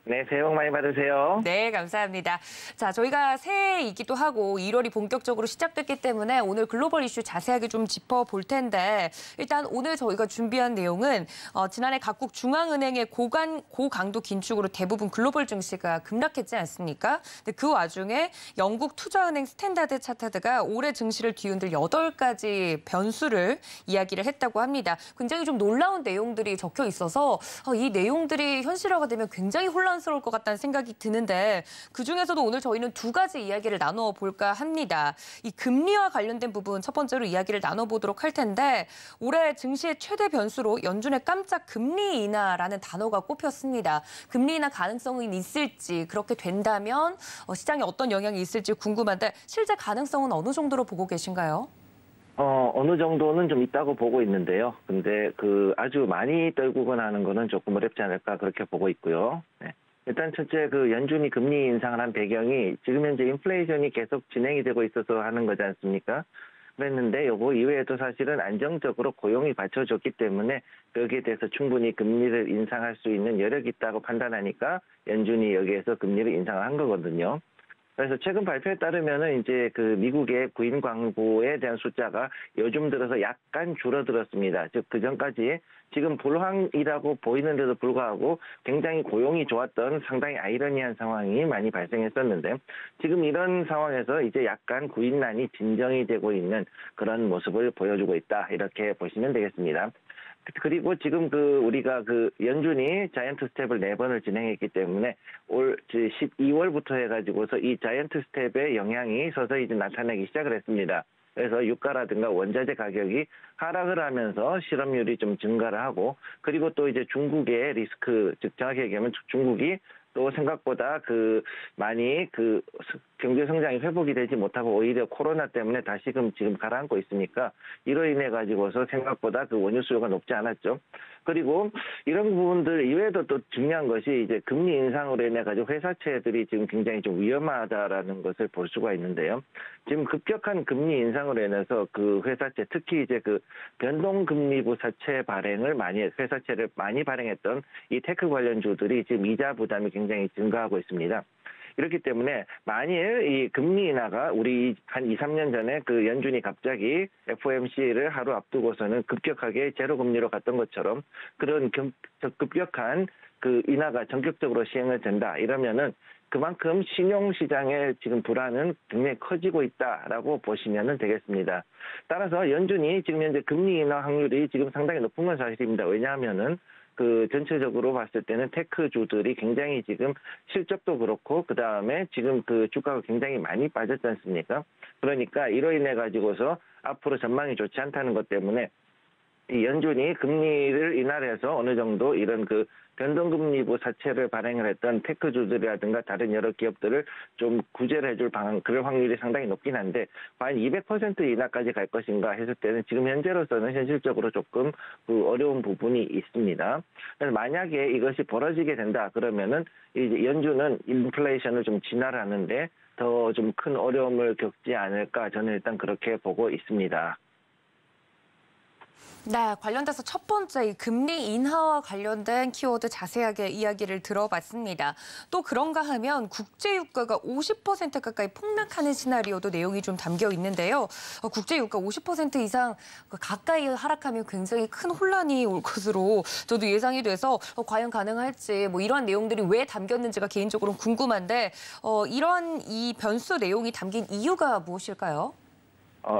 네, 새해 복 많이 받으세요. 네, 감사합니다. 자, 저희가 새해이기도 하고 1월이 본격적으로 시작됐기 때문에 오늘 글로벌 이슈 자세하게 좀 짚어볼 텐데 일단 오늘 저희가 준비한 내용은 지난해 각국 중앙은행의 고강도 긴축으로 대부분 글로벌 증시가 급락했지 않습니까? 근데 그 와중에 영국 투자은행 스탠다드 차타드가 올해 증시를 뒤흔들 8가지 변수를 이야기를 했다고 합니다. 굉장히 좀 놀라운 내용들이 적혀 있어서 이 내용들이 현실화가 되면 굉장히 혼란스러울 것 같다는 생각이 드는데 그중에서도 오늘 저희는 두 가지 이야기를 나눠볼까 합니다. 이 금리와 관련된 부분 첫 번째로 이야기를 나눠보도록 할 텐데 올해 증시의 최대 변수로 연준의 깜짝 금리 인하라는 단어가 꼽혔습니다. 금리 인하 가능성은 있을지 그렇게 된다면 시장에 어떤 영향이 있을지 궁금한데 실제 가능성은 어느 정도로 보고 계신가요? 어느 정도는 좀 있다고 보고 있는데요. 근데 아주 많이 떨구거나 하는 거는 조금 어렵지 않을까 그렇게 보고 있고요. 네. 일단 첫째 연준이 금리 인상을 한 배경이 지금 현재 인플레이션이 계속 진행이 되고 있어서 하는 거지 않습니까? 그랬는데 요거 이외에도 사실은 안정적으로 고용이 받쳐줬기 때문에 여기에 대해서 충분히 금리를 인상할 수 있는 여력이 있다고 판단하니까 연준이 여기에서 금리를 인상을 한 거거든요. 그래서 최근 발표에 따르면은 이제 미국의 구인 광고에 대한 숫자가 요즘 들어서 약간 줄어들었습니다. 즉 그전까지 지금 불황이라고 보이는데도 불구하고 굉장히 고용이 좋았던 상당히 아이러니한 상황이 많이 발생했었는데 지금 이런 상황에서 이제 약간 구인난이 진정이 되고 있는 그런 모습을 보여주고 있다. 이렇게 보시면 되겠습니다. 그리고 지금 우리가 연준이 자이언트 스텝을 4번을 진행했기 때문에 올 12월부터 해가지고서 이 자이언트 스텝의 영향이 서서히 이제 나타나기 시작을 했습니다. 그래서 유가라든가 원자재 가격이 하락을 하면서 실업률이 좀 증가를 하고 그리고 또 이제 중국의 리스크, 즉 정확히 얘기하면 중국이 또 생각보다 많이 경제 성장이 회복이 되지 못하고 오히려 코로나 때문에 다시금 지금 가라앉고 있으니까 이로 인해 가지고서 생각보다 원유 수요가 높지 않았죠. 그리고 이런 부분들 이외에도 또 중요한 것이 이제 금리 인상으로 인해 가지고 회사채들이 지금 굉장히 좀 위험하다라는 것을 볼 수가 있는데요. 지금 급격한 금리 인상으로 인해서 회사채 특히 이제 변동금리부 사채 발행을 회사채를 많이 발행했던 이 테크 관련주들이 지금 이자 부담이 굉장히 증가하고 있습니다. 이렇기 때문에 만일 이 금리 인하가 우리 한 2, 3년 전에 연준이 갑자기 FOMC를 하루 앞두고서는 급격하게 제로 금리로 갔던 것처럼 그런 급격한 인하가 전격적으로 시행을 된다. 이러면은 그만큼 신용시장의 지금 불안은 굉장히 커지고 있다라고 보시면 되겠습니다. 따라서 연준이 지금 현재 금리 인하 확률이 지금 상당히 높은 건 사실입니다. 왜냐하면은 그 전체적으로 봤을 때는 테크주들이 굉장히 지금 실적도 그렇고 그다음에 지금 그 주가가 굉장히 많이 빠졌지 않습니까? 그러니까 이로 인해 가지고서 앞으로 전망이 좋지 않다는 것 때문에 이 연준이 금리를 인하해서 어느 정도 이런 그 변동금리부 사채를 발행을 했던 테크주들이라든가 다른 여러 기업들을 좀 구제를 해줄 방안, 그럴 확률이 상당히 높긴 한데, 과연 200% 인하까지 갈 것인가 했을 때는 지금 현재로서는 현실적으로 조금 그 어려운 부분이 있습니다. 그래서 만약에 이것이 벌어지게 된다 그러면은 이제 연준은 인플레이션을 좀 진화를 하는데 더 좀 큰 어려움을 겪지 않을까, 저는 일단 그렇게 보고 있습니다. 네, 관련돼서 첫 번째 이 금리 인하와 관련된 키워드 자세하게 이야기를 들어봤습니다. 또 그런가 하면 국제유가가 50% 가까이 폭락하는 시나리오도 내용이 좀 담겨 있는데요. 국제유가 50% 이상 가까이 하락하면 굉장히 큰 혼란이 올 것으로 저도 예상이 돼서 과연 가능할지 뭐 이러한 내용들이 왜 담겼는지가 개인적으로 궁금한데 이런 이 변수 내용이 담긴 이유가 무엇일까요?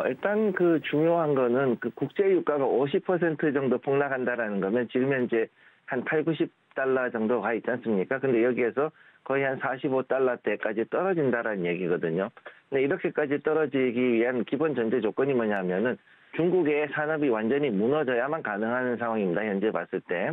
일단 그 중요한 거는 그 국제유가가 50% 정도 폭락한다라는 거면 지금 현재 한 8, 90달러 정도 가 있지 않습니까? 근데 여기에서 거의 한 45달러대까지 떨어진다라는 얘기거든요. 근데 이렇게까지 떨어지기 위한 기본 전제 조건이 뭐냐면은 중국의 산업이 완전히 무너져야만 가능한 상황입니다. 현재 봤을 때.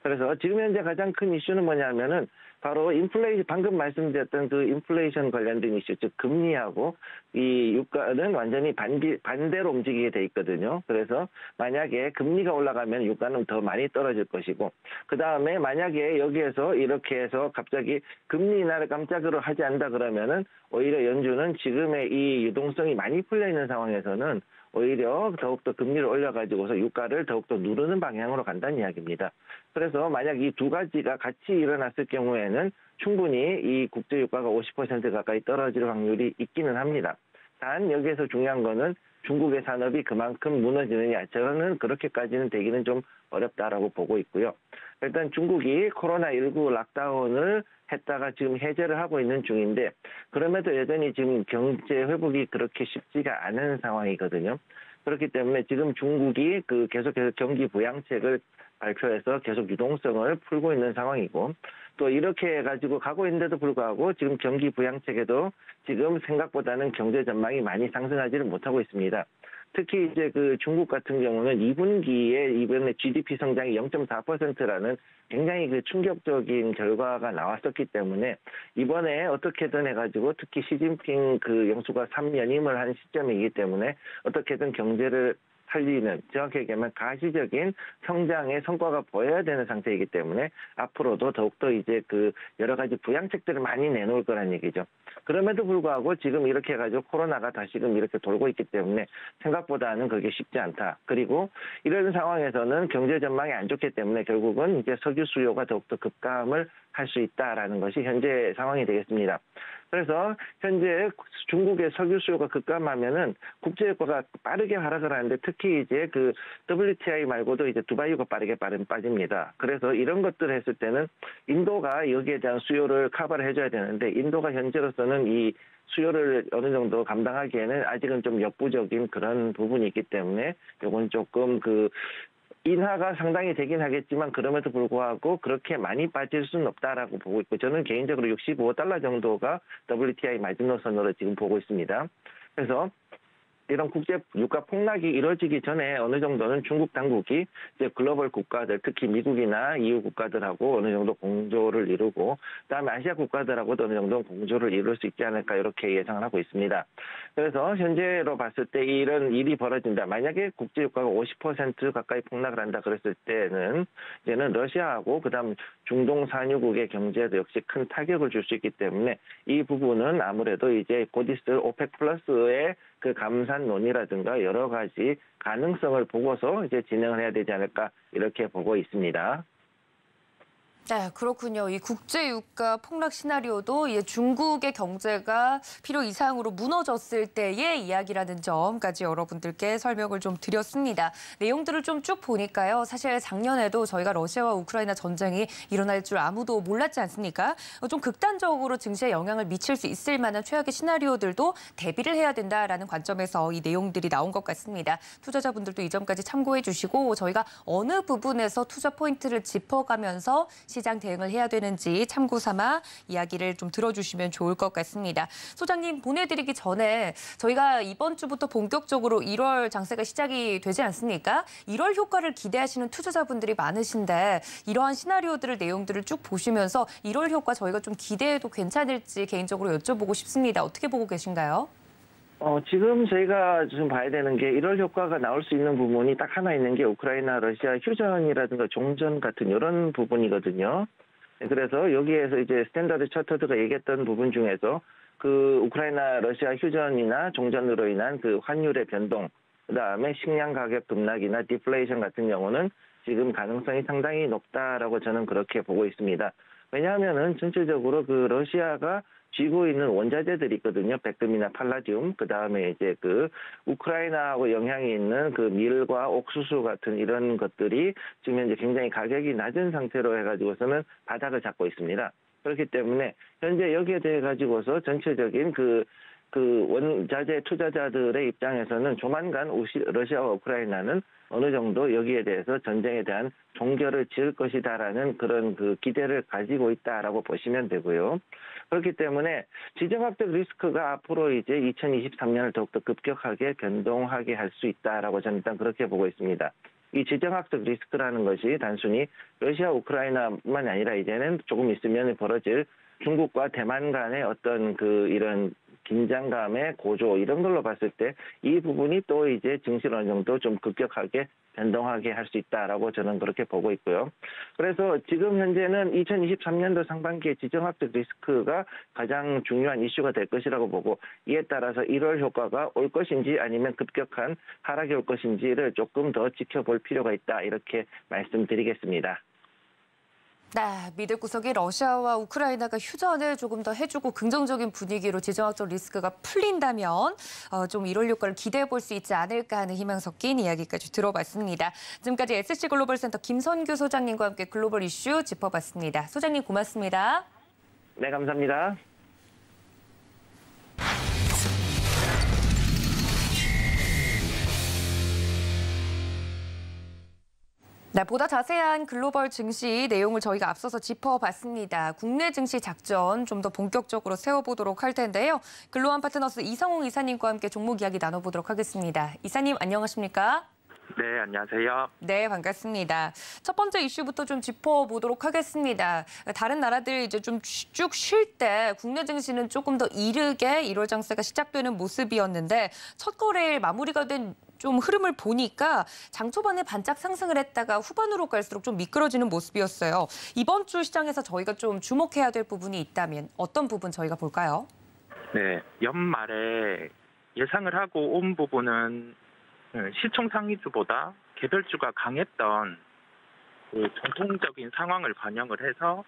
그래서 지금 현재 가장 큰 이슈는 뭐냐면은 바로 인플레이션, 방금 말씀드렸던 그 인플레이션 관련된 이슈, 즉 금리하고 이 유가는 완전히 반대로 움직이게 돼 있거든요. 그래서 만약에 금리가 올라가면 유가는 더 많이 떨어질 것이고, 그 다음에 만약에 여기에서 이렇게 해서 갑자기 금리 인하를 깜짝으로 하지 않는다 그러면은 오히려 연준은 지금의 이 유동성이 많이 풀려 있는 상황에서는 오히려 더욱더 금리를 올려가지고서 유가를 더욱더 누르는 방향으로 간다는 이야기입니다. 그래서 만약 이 두 가지가 같이 일어났을 경우에는 충분히 이 국제유가가 50% 가까이 떨어질 확률이 있기는 합니다. 단 여기에서 중요한 거는 중국의 산업이 그만큼 무너지느냐, 저는 그렇게까지는 되기는 좀 어렵다라고 보고 있고요. 일단 중국이 코로나19 락다운을 했다가 지금 해제를 하고 있는 중인데, 그럼에도 여전히 지금 경제 회복이 그렇게 쉽지가 않은 상황이거든요. 그렇기 때문에 지금 중국이 그 계속해서 경기 부양책을 발표해서 계속 유동성을 풀고 있는 상황이고, 또 이렇게 해가지고 가고 있는데도 불구하고 지금 경기 부양책에도 지금 생각보다는 경제 전망이 많이 상승하지를 못하고 있습니다. 특히 이제 그 중국 같은 경우는 2분기에 이번에 GDP 성장이 0.4%라는 굉장히 그 충격적인 결과가 나왔었기 때문에 이번에 어떻게든 해가지고 특히 시진핑 그 영수가 3연임을 한 시점이기 때문에 어떻게든 경제를 살리는, 정확히 얘기하면 가시적인 성장의 성과가 보여야 되는 상태이기 때문에 앞으로도 더욱더 이제 그 여러 가지 부양책들을 많이 내놓을 거란 얘기죠. 그럼에도 불구하고 지금 이렇게 해가지고 코로나가 다시금 이렇게 돌고 있기 때문에 생각보다는 그게 쉽지 않다. 그리고 이런 상황에서는 경제 전망이 안 좋기 때문에 결국은 이제 석유 수요가 더욱더 급감을 할 수 있다라는 것이 현재 상황이 되겠습니다. 그래서 현재 중국의 석유 수요가 급감하면은 국제유가가 빠르게 하락을 하는데 특히 이제 그 WTI 말고도 이제 두바이유가 빠르게 빠집니다. 그래서 이런 것들을 했을 때는 인도가 여기에 대한 수요를 커버를 해줘야 되는데 인도가 현재로서는 이 수요를 어느 정도 감당하기에는 아직은 좀 역부족인 그런 부분이 있기 때문에 이건 조금 그 인하가 상당히 되긴 하겠지만 그럼에도 불구하고 그렇게 많이 빠질 수는 없다라고 보고 있고, 저는 개인적으로 65달러 정도가 WTI 마지노선으로 지금 보고 있습니다. 그래서 이런 국제 유가 폭락이 이루어지기 전에 어느 정도는 중국 당국이 이제 글로벌 국가들, 특히 미국이나 EU 국가들하고 어느 정도 공조를 이루고, 그다음에 아시아 국가들하고도 어느 정도 공조를 이룰 수 있지 않을까 이렇게 예상을 하고 있습니다. 그래서 현재로 봤을 때 이런 일이 벌어진다. 만약에 국제 유가가 50% 가까이 폭락을 한다 그랬을 때는 이제는 러시아하고 그다음 중동 산유국의 경제에도 역시 큰 타격을 줄 수 있기 때문에 이 부분은 아무래도 이제 곧 있을 오펙 플러스의 그 감산 논의라든가 여러 가지 가능성을 보고서 이제 진행을 해야 되지 않을까 이렇게 보고 있습니다. 네, 그렇군요. 이 국제 유가 폭락 시나리오도 중국의 경제가 필요 이상으로 무너졌을 때의 이야기라는 점까지 여러분들께 설명을 좀 드렸습니다. 내용들을 좀 쭉 보니까요. 사실 작년에도 저희가 러시아와 우크라이나 전쟁이 일어날 줄 아무도 몰랐지 않습니까? 좀 극단적으로 증시에 영향을 미칠 수 있을 만한 최악의 시나리오들도 대비를 해야 된다라는 관점에서 이 내용들이 나온 것 같습니다. 투자자분들도 이 점까지 참고해 주시고 저희가 어느 부분에서 투자 포인트를 짚어가면서 시장 대응을 해야 되는지 참고 삼아 이야기를 좀 들어주시면 좋을 것 같습니다. 소장님 보내드리기 전에 저희가 이번 주부터 본격적으로 1월 장세가 시작이 되지 않습니까? 1월 효과를 기대하시는 투자자분들이 많으신데 이러한 시나리오들을 내용들을 쭉 보시면서 1월 효과 저희가 좀 기대해도 괜찮을지 개인적으로 여쭤보고 싶습니다. 어떻게 보고 계신가요? 지금 저희가 좀 봐야 되는 게 1월 효과가 나올 수 있는 부분이 딱 하나 있는 게 우크라이나 러시아 휴전이라든가 종전 같은 이런 부분이거든요. 그래서 여기에서 이제 스탠다드 차터드가 얘기했던 부분 중에서 그 우크라이나 러시아 휴전이나 종전으로 인한 그 환율의 변동, 그다음에 식량 가격 급락이나 디플레이션 같은 경우는 지금 가능성이 상당히 높다라고 저는 그렇게 보고 있습니다. 왜냐하면은 전체적으로 그 러시아가 쥐고 있는 원자재들이 있거든요. 백금이나 팔라디움, 그 다음에 이제 그 우크라이나하고 영향이 있는 그 밀과 옥수수 같은 이런 것들이 지금 현재 굉장히 가격이 낮은 상태로 해가지고서는 바닥을 잡고 있습니다. 그렇기 때문에 현재 여기에 대해 가지고서 전체적인 그 원자재 투자자들의 입장에서는 조만간 러시아와 우크라이나는 어느 정도 여기에 대해서 전쟁에 대한 종결을 지을 것이다라는 그런 그 기대를 가지고 있다라고 보시면 되고요. 그렇기 때문에 지정학적 리스크가 앞으로 이제 2023년을 더욱더 급격하게 변동하게 할 수 있다라고 저는 일단 그렇게 보고 있습니다. 이 지정학적 리스크라는 것이 단순히 러시아, 우크라이나만 아니라 이제는 조금 있으면 벌어질 중국과 대만 간의 어떤 그 이런 긴장감의 고조 이런 걸로 봤을 때 이 부분이 또 이제 증시를 어느 정도 좀 급격하게 변동하게 할 수 있다라고 저는 그렇게 보고 있고요. 그래서 지금 현재는 2023년도 상반기에 지정학적 리스크가 가장 중요한 이슈가 될 것이라고 보고 이에 따라서 1월 효과가 올 것인지 아니면 급격한 하락이 올 것인지를 조금 더 지켜볼 필요가 있다 이렇게 말씀드리겠습니다. 네, 믿을 구석이 러시아와 우크라이나가 휴전을 조금 더 해주고 긍정적인 분위기로 지정학적 리스크가 풀린다면 좀 1월 효과를 기대해 볼 수 있지 않을까 하는 희망 섞인 이야기까지 들어봤습니다. 지금까지 SC 글로벌 센터 김선규 소장님과 함께 글로벌 이슈 짚어봤습니다. 소장님 고맙습니다. 네, 감사합니다. 네, 보다 자세한 글로벌 증시 내용을 저희가 앞서서 짚어봤습니다. 국내 증시 작전 좀 더 본격적으로 세워보도록 할 텐데요. 글로원 파트너스 이성웅 이사님과 함께 종목 이야기 나눠보도록 하겠습니다. 이사님 안녕하십니까? 네, 안녕하세요. 네, 반갑습니다. 첫 번째 이슈부터 좀 짚어보도록 하겠습니다. 다른 나라들 이제 좀 쭉 쉴 때 국내 증시는 조금 더 이르게 1월 장세가 시작되는 모습이었는데 첫 거래일 마무리가 된 좀 흐름을 보니까 장 초반에 반짝 상승을 했다가 후반으로 갈수록 좀 미끄러지는 모습이었어요. 이번 주 시장에서 저희가 좀 주목해야 될 부분이 있다면 어떤 부분 저희가 볼까요? 네, 연말에 예상을 하고 온 부분은 시총 상위주보다 개별주가 강했던 그 전통적인 상황을 반영을 해서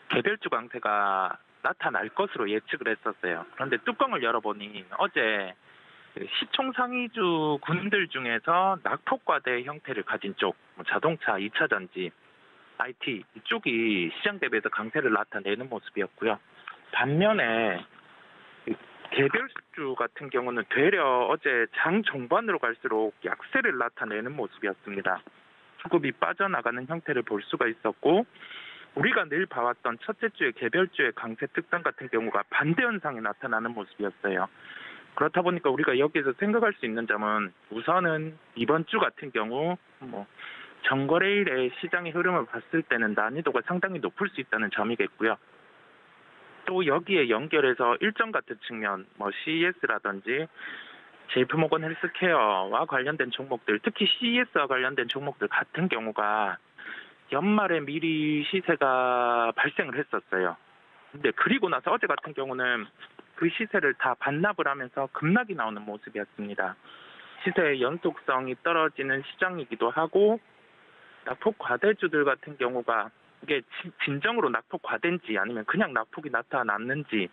개별주 강세가 나타날 것으로 예측을 했었어요. 그런데 뚜껑을 열어보니 어제 시총 상위주 군들 중에서 낙폭과대 형태를 가진 쪽, 자동차, 2차 전지, IT 이쪽이 시장 대비해서 강세를 나타내는 모습이었고요. 반면에 개별주 같은 경우는 되려 어제 장 종반으로 갈수록 약세를 나타내는 모습이었습니다. 수급이 빠져나가는 형태를 볼 수가 있었고 우리가 늘 봐왔던 첫째 주의 개별주의 강세 특성 같은 경우가 반대 현상이 나타나는 모습이었어요. 그렇다 보니까 우리가 여기서 생각할 수 있는 점은 우선은 이번 주 같은 경우 전거래일의 시장의 흐름을 봤을 때는 난이도가 상당히 높을 수 있다는 점이겠고요. 또 여기에 연결해서 일정 같은 측면, CES라든지 JP모건 헬스케어와 관련된 종목들, 특히 CES와 관련된 종목들 같은 경우가 연말에 미리 시세가 발생을 했었어요. 근데 그리고 나서 어제 같은 경우는 그 시세를 다 반납을 하면서 급락이 나오는 모습이었습니다. 시세의 연속성이 떨어지는 시장이기도 하고 낙폭 과대주들 같은 경우가 이게 진정으로 낙폭과된지 아니면 그냥 낙폭이 나타났는지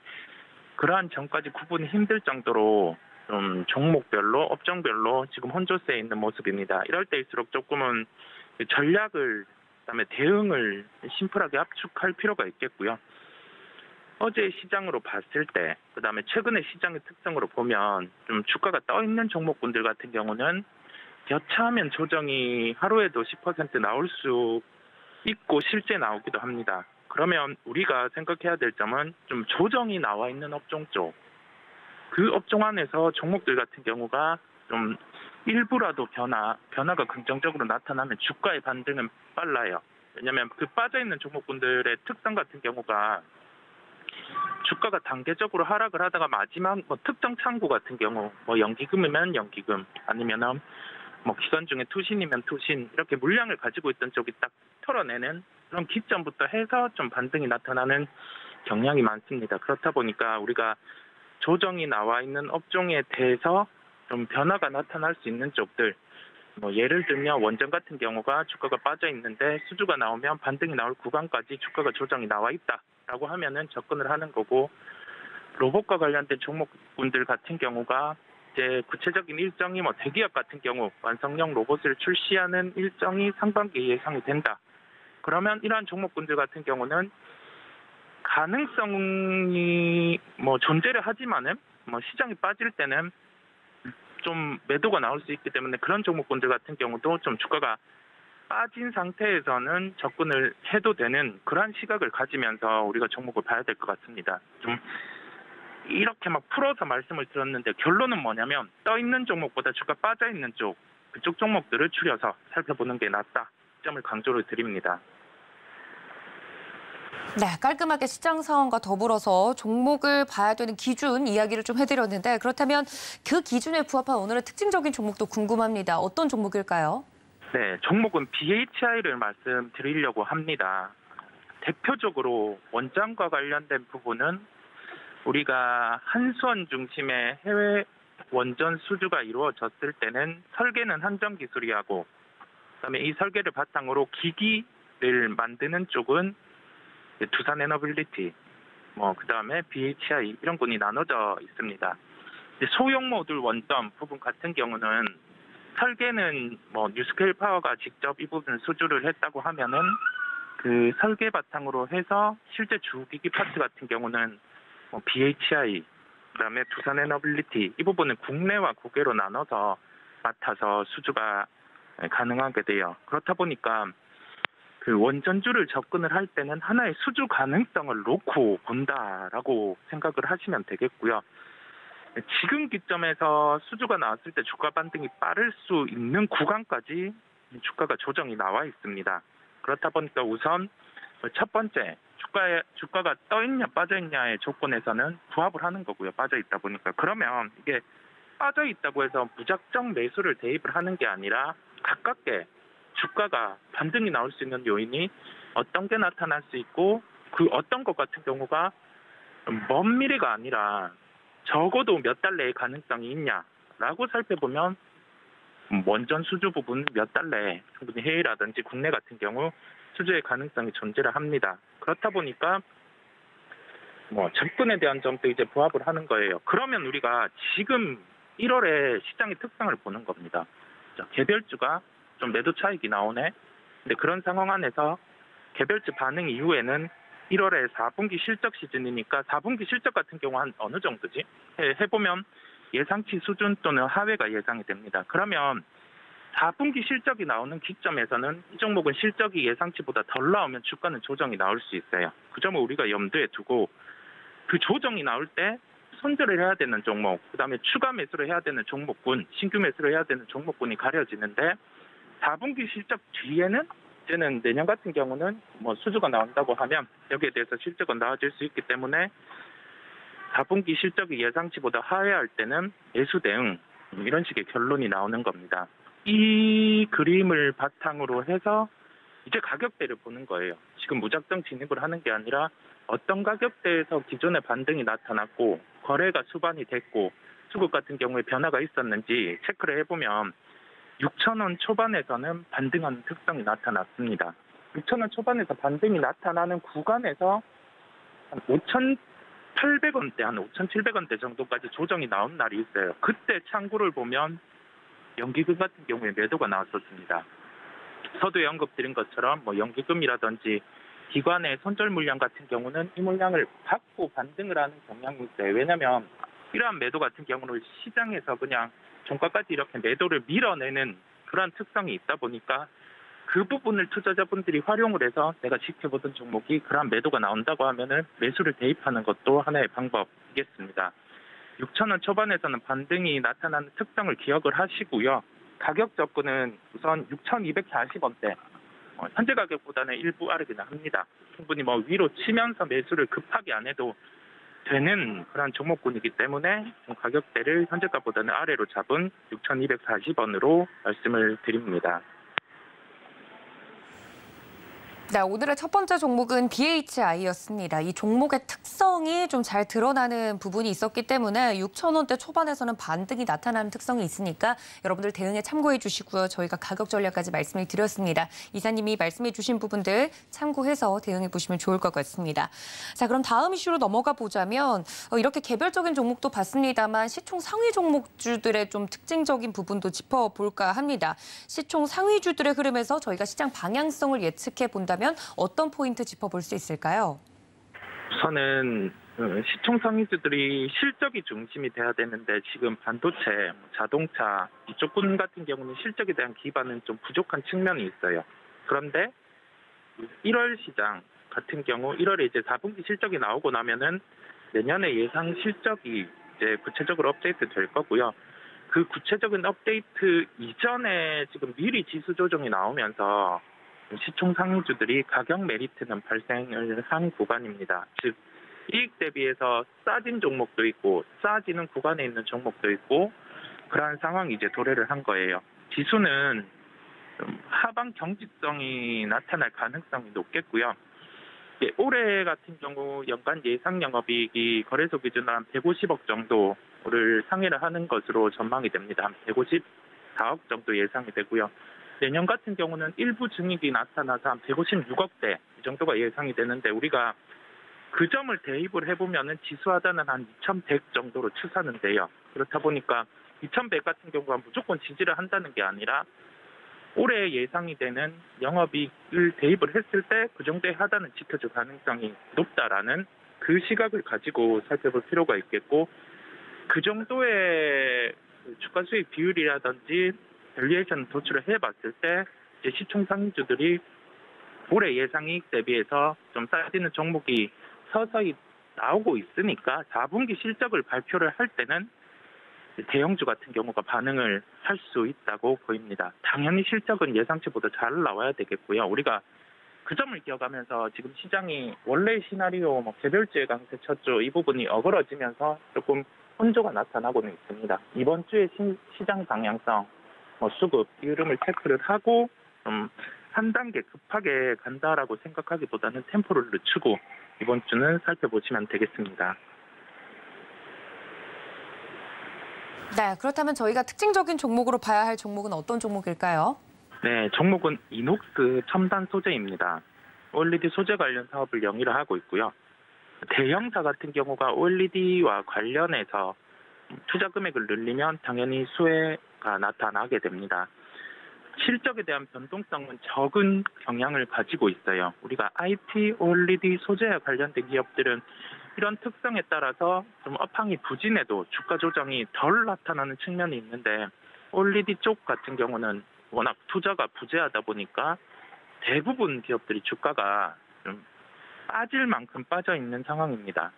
그러한 점까지 구분이 힘들 정도로 좀 종목별로 업종별로 지금 혼조세에 있는 모습입니다. 이럴 때일수록 조금은 전략을 그다음에 대응을 심플하게 압축할 필요가 있겠고요. 어제 시장으로 봤을 때 그다음에 최근의 시장의 특성으로 보면 좀 주가가 떠 있는 종목군들 같은 경우는 여차하면 조정이 하루에도 10% 나올 수 있고 실제 나오기도 합니다. 그러면 우리가 생각해야 될 점은 좀 조정이 나와 있는 업종 쪽, 그 업종 안에서 종목들 같은 경우가 좀 일부라도 변화가 긍정적으로 나타나면 주가의 반등은 빨라요. 왜냐하면 그 빠져있는 종목군들의 특성 같은 경우가 주가가 단계적으로 하락을 하다가 마지막 특정 창구 같은 경우 연기금이면 연기금 아니면은 기관 중에 투신이면 투신 이렇게 물량을 가지고 있던 쪽이 딱 털어내는 그런 기점부터 해서 좀 반등이 나타나는 경향이 많습니다. 그렇다 보니까 우리가 조정이 나와 있는 업종에 대해서 좀 변화가 나타날 수 있는 쪽들, 예를 들면 원전 같은 경우가 주가가 빠져 있는데 수주가 나오면 반등이 나올 구간까지 주가가 조정이 나와 있다라고 하면은 접근을 하는 거고, 로봇과 관련된 종목군들 같은 경우가 이제 구체적인 일정이 대기업 같은 경우 완성형 로봇을 출시하는 일정이 상반기에 예상이 된다. 그러면 이러한 종목군들 같은 경우는 가능성이 존재를 하지만은 시장이 빠질 때는 좀 매도가 나올 수 있기 때문에 그런 종목군들 같은 경우도 좀 주가가 빠진 상태에서는 접근을 해도 되는 그러한 시각을 가지면서 우리가 종목을 봐야 될 것 같습니다. 좀 이렇게 풀어서 말씀을 드렸는데 결론은 뭐냐면 떠 있는 종목보다 주가 빠져 있는 쪽, 그쪽 종목들을 추려서 살펴보는 게 낫다. 이 점을 강조를 드립니다. 네, 깔끔하게 시장 상황과 더불어서 종목을 봐야 되는 기준 이야기를 좀 해드렸는데, 그렇다면 그 기준에 부합한 오늘의 특징적인 종목도 궁금합니다. 어떤 종목일까요? 네, 종목은 BHI를 말씀드리려고 합니다. 대표적으로 원장과 관련된 부분은 우리가 한수원 중심의 해외 원전 수주가 이루어졌을 때는 설계는 한정기술이하고 그다음에 이 설계를 바탕으로 기기를 만드는 쪽은 두산에너빌리티, 그다음에 BHI 이런 군이 나눠져 있습니다. 소형 모듈 원점 부분 같은 경우는 설계는 뉴스케일 파워가 직접 이 부분 수주를 했다고 하면은 그 설계 바탕으로 해서 실제 주기기 파트 같은 경우는 BHI, 그다음에 두산에너빌리티 이 부분은 국내와 국외로 나눠서 맡아서 수주가 가능하게 돼요. 그렇다 보니까 그 원전주를 접근을 할 때는 하나의 수주 가능성을 놓고 본다라고 생각을 하시면 되겠고요. 지금 기점에서 수주가 나왔을 때 주가 반등이 빠를 수 있는 구간까지 주가가 조정이 나와 있습니다. 그렇다 보니까 우선 첫 번째 주가가 떠 있냐 빠져 있냐의 조건에서는 부합을 하는 거고요. 빠져 있다 보니까 그러면 이게 빠져 있다고 해서 무작정 매수를 대입을 하는 게 아니라 가깝게 주가가 반등이 나올 수 있는 요인이 어떤 게 나타날 수 있고 그 어떤 것 같은 경우가 먼 미래가 아니라 적어도 몇 달 내에 가능성이 있냐라고 살펴보면 원전 수주 부분 몇 달 내에 충분히 해외라든지 국내 같은 경우 수주의 가능성이 존재를 합니다. 그렇다 보니까 접근에 대한 점도 이제 부합을 하는 거예요. 그러면 우리가 지금 1월에 시장의 특성을 보는 겁니다. 개별주가 좀 매도 차익이 나오네. 근데 그런 상황 안에서 개별주 반응 이후에는 1월에 4분기 실적 시즌이니까 4분기 실적 같은 경우 한 어느 정도지? 해보면 예상치 수준 또는 하회가 예상이 됩니다. 그러면 4분기 실적이 나오는 기점에서는 이 종목은 실적이 예상치보다 덜 나오면 주가는 조정이 나올 수 있어요. 그 점을 우리가 염두에 두고 그 조정이 나올 때 손절을 해야 되는 종목, 그다음에 추가 매수를 해야 되는 종목군, 신규 매수를 해야 되는 종목군이 가려지는데 4분기 실적 뒤에는 이제는 내년 같은 경우는 수주가 나온다고 하면 여기에 대해서 실적은 나아질 수 있기 때문에 4분기 실적이 예상치보다 하회할 때는 매수 대응 이런 식의 결론이 나오는 겁니다. 이 그림을 바탕으로 해서 이제 가격대를 보는 거예요. 지금 무작정 진입을 하는 게 아니라 어떤 가격대에서 기존의 반등이 나타났고 거래가 수반이 됐고 수급 같은 경우에 변화가 있었는지 체크를 해보면 6,000원 초반에서는 반등하는 특성이 나타났습니다. 6,000원 초반에서 반등이 나타나는 구간에서 한 5,800원대, 한 5,700원대 정도까지 조정이 나온 날이 있어요. 그때 창구를 보면 연기금 같은 경우에 매도가 나왔었습니다. 서두에 언급드린 것처럼 뭐 연기금이라든지 기관의 손절 물량 같은 경우는 이 물량을 받고 반등을 하는 경향이 있어요. 왜냐하면 이러한 매도 같은 경우는 시장에서 그냥 종가까지 이렇게 매도를 밀어내는 그런 특성이 있다 보니까 그 부분을 투자자분들이 활용을 해서 내가 지켜보던 종목이 그런 매도가 나온다고 하면은 매수를 대입하는 것도 하나의 방법이겠습니다. 6,000원 초반에서는 반등이 나타나는 특성을 기억을 하시고요. 가격 접근은 우선 6,240원대. 현재 가격보다는 일부 아래긴 합니다. 충분히 뭐 위로 치면서 매수를 급하게 안 해도 되는 그런 종목군이기 때문에 좀 가격대를 현재가보다는 아래로 잡은 6,240원으로 말씀을 드립니다. 네, 오늘의 첫 번째 종목은 DHI였습니다. 이 종목의 특성이 좀 잘 드러나는 부분이 있었기 때문에 6,000원대 초반에서는 반등이 나타나는 특성이 있으니까 여러분들 대응에 참고해 주시고요. 저희가 가격 전략까지 말씀을 드렸습니다. 이사님이 말씀해 주신 부분들 참고해서 대응해 보시면 좋을 것 같습니다. 자, 그럼 다음 이슈로 넘어가 보자면 이렇게 개별적인 종목도 봤습니다만 시총 상위 종목주들의 좀 특징적인 부분도 짚어볼까 합니다. 시총 상위주들의 흐름에서 저희가 시장 방향성을 예측해 본다면 어떤 포인트 짚어볼 수 있을까요? 우선은 시총 상위주들이 실적이 중심이 돼야 되는데 지금 반도체, 자동차 이쪽군 같은 경우는 실적에 대한 기반은 좀 부족한 측면이 있어요. 그런데 1월 시장 같은 경우 1월에 이제 4분기 실적이 나오고 나면은 내년에 예상 실적이 이제 구체적으로 업데이트 될 거고요. 그 구체적인 업데이트 이전에 지금 미리 지수 조정이 나오면서 시총 상위주들이 가격 메리트는 발생을 한 구간입니다. 즉 이익 대비해서 싸진 종목도 있고 싸지는 구간에 있는 종목도 있고 그러한 상황이 이제 도래를 한 거예요. 지수는 하방 경직성이 나타날 가능성이 높겠고요. 올해 같은 경우 연간 예상 영업이익이 거래소 기준으로 한 150억 정도를 상회를 하는 것으로 전망이 됩니다. 한 154억 정도 예상이 되고요. 내년 같은 경우는 일부 증익이 나타나서 한 156억대 이 정도가 예상이 되는데 우리가 그 점을 대입을 해보면은 지수 하단은 한 2,100 정도로 추산은 돼요. 그렇다 보니까 2,100 같은 경우가 무조건 지지를 한다는 게 아니라 올해 예상이 되는 영업이익을 대입을 했을 때 그 정도의 하단은 지켜줄 가능성이 높다라는 그 시각을 가지고 살펴볼 필요가 있겠고 그 정도의 주가 수익 비율이라든지 밸류에이션 도출을 해봤을 때 이제 시총 상위주들이 올해 예상 이익 대비해서 좀 싸지는 종목이 서서히 나오고 있으니까 4분기 실적을 발표를 할 때는 대형주 같은 경우가 반응을 할 수 있다고 보입니다. 당연히 실적은 예상치보다 잘 나와야 되겠고요. 우리가 그 점을 기억하면서 지금 시장이 원래 시나리오 개별주의 강세 쳤죠. 이 부분이 어그러지면서 조금 혼조가 나타나고는 있습니다. 이번 주에 시장 방향성 수급 이 흐름을 체크를 하고 한 단계 급하게 간다라고 생각하기보다는 템포를 늦추고 이번 주는 살펴보시면 되겠습니다. 네, 그렇다면 저희가 특징적인 종목으로 봐야 할 종목은 어떤 종목일까요? 네, 종목은 이녹스 첨단 소재입니다. OLED 소재 관련 사업을 영위를 하고 있고요. 대형사 같은 경우가 OLED와 관련해서 투자 금액을 늘리면 당연히 수혜가 나타나게 됩니다. 실적에 대한 변동성은 적은 경향을 가지고 있어요. 우리가 IT, OLED 소재와 관련된 기업들은 이런 특성에 따라서 좀 업황이 부진해도 주가 조정이 덜 나타나는 측면이 있는데 OLED 쪽 같은 경우는 워낙 투자가 부재하다 보니까 대부분 기업들이 주가가 좀 빠질 만큼 빠져 있는 상황입니다.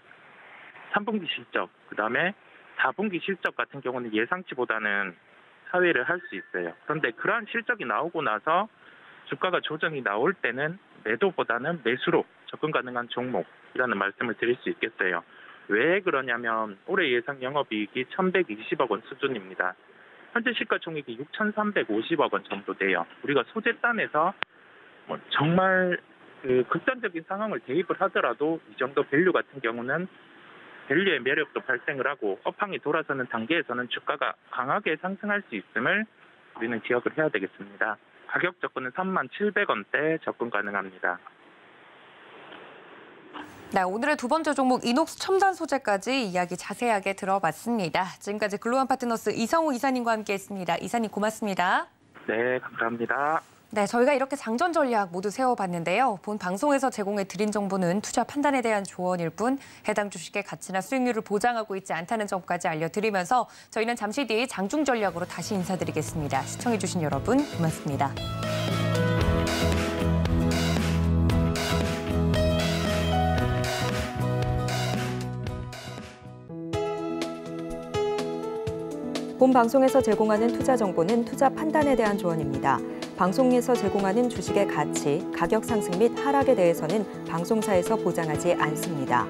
3분기 실적, 그다음에 4분기 실적 같은 경우는 예상치보다는 하회를 할 수 있어요. 그런데 그러한 실적이 나오고 나서 주가가 조정이 나올 때는 매도보다는 매수로 접근 가능한 종목이라는 말씀을 드릴 수 있겠어요. 왜 그러냐면 올해 예상 영업이익이 1,120억 원 수준입니다. 현재 시가총액이 6,350억 원 정도 돼요. 우리가 소재단에서 정말 극단적인 상황을 대입을 하더라도 이 정도 밸류 같은 경우는 밸류의 매력도 발생을 하고 업황이 돌아서는 단계에서는 주가가 강하게 상승할 수 있음을 우리는 기억을 해야 되겠습니다. 가격 접근은 37,700원대 접근 가능합니다. 네, 오늘의 두 번째 종목 이녹스 첨단 소재까지 이야기 자세하게 들어봤습니다. 지금까지 글로벌 파트너스 이성우 이사님과 함께했습니다. 이사님 고맙습니다. 네, 감사합니다. 네, 저희가 이렇게 장전 전략 모두 세워봤는데요. 본 방송에서 제공해드린 정보는 투자 판단에 대한 조언일 뿐 해당 주식의 가치나 수익률을 보장하고 있지 않다는 점까지 알려드리면서 저희는 잠시 뒤 장중 전략으로 다시 인사드리겠습니다. 시청해주신 여러분 고맙습니다. 본 방송에서 제공하는 투자 정보는 투자 판단에 대한 조언입니다. 방송에서 제공하는 주식의 가치, 가격 상승 및 하락에 대해서는 방송사에서 보장하지 않습니다.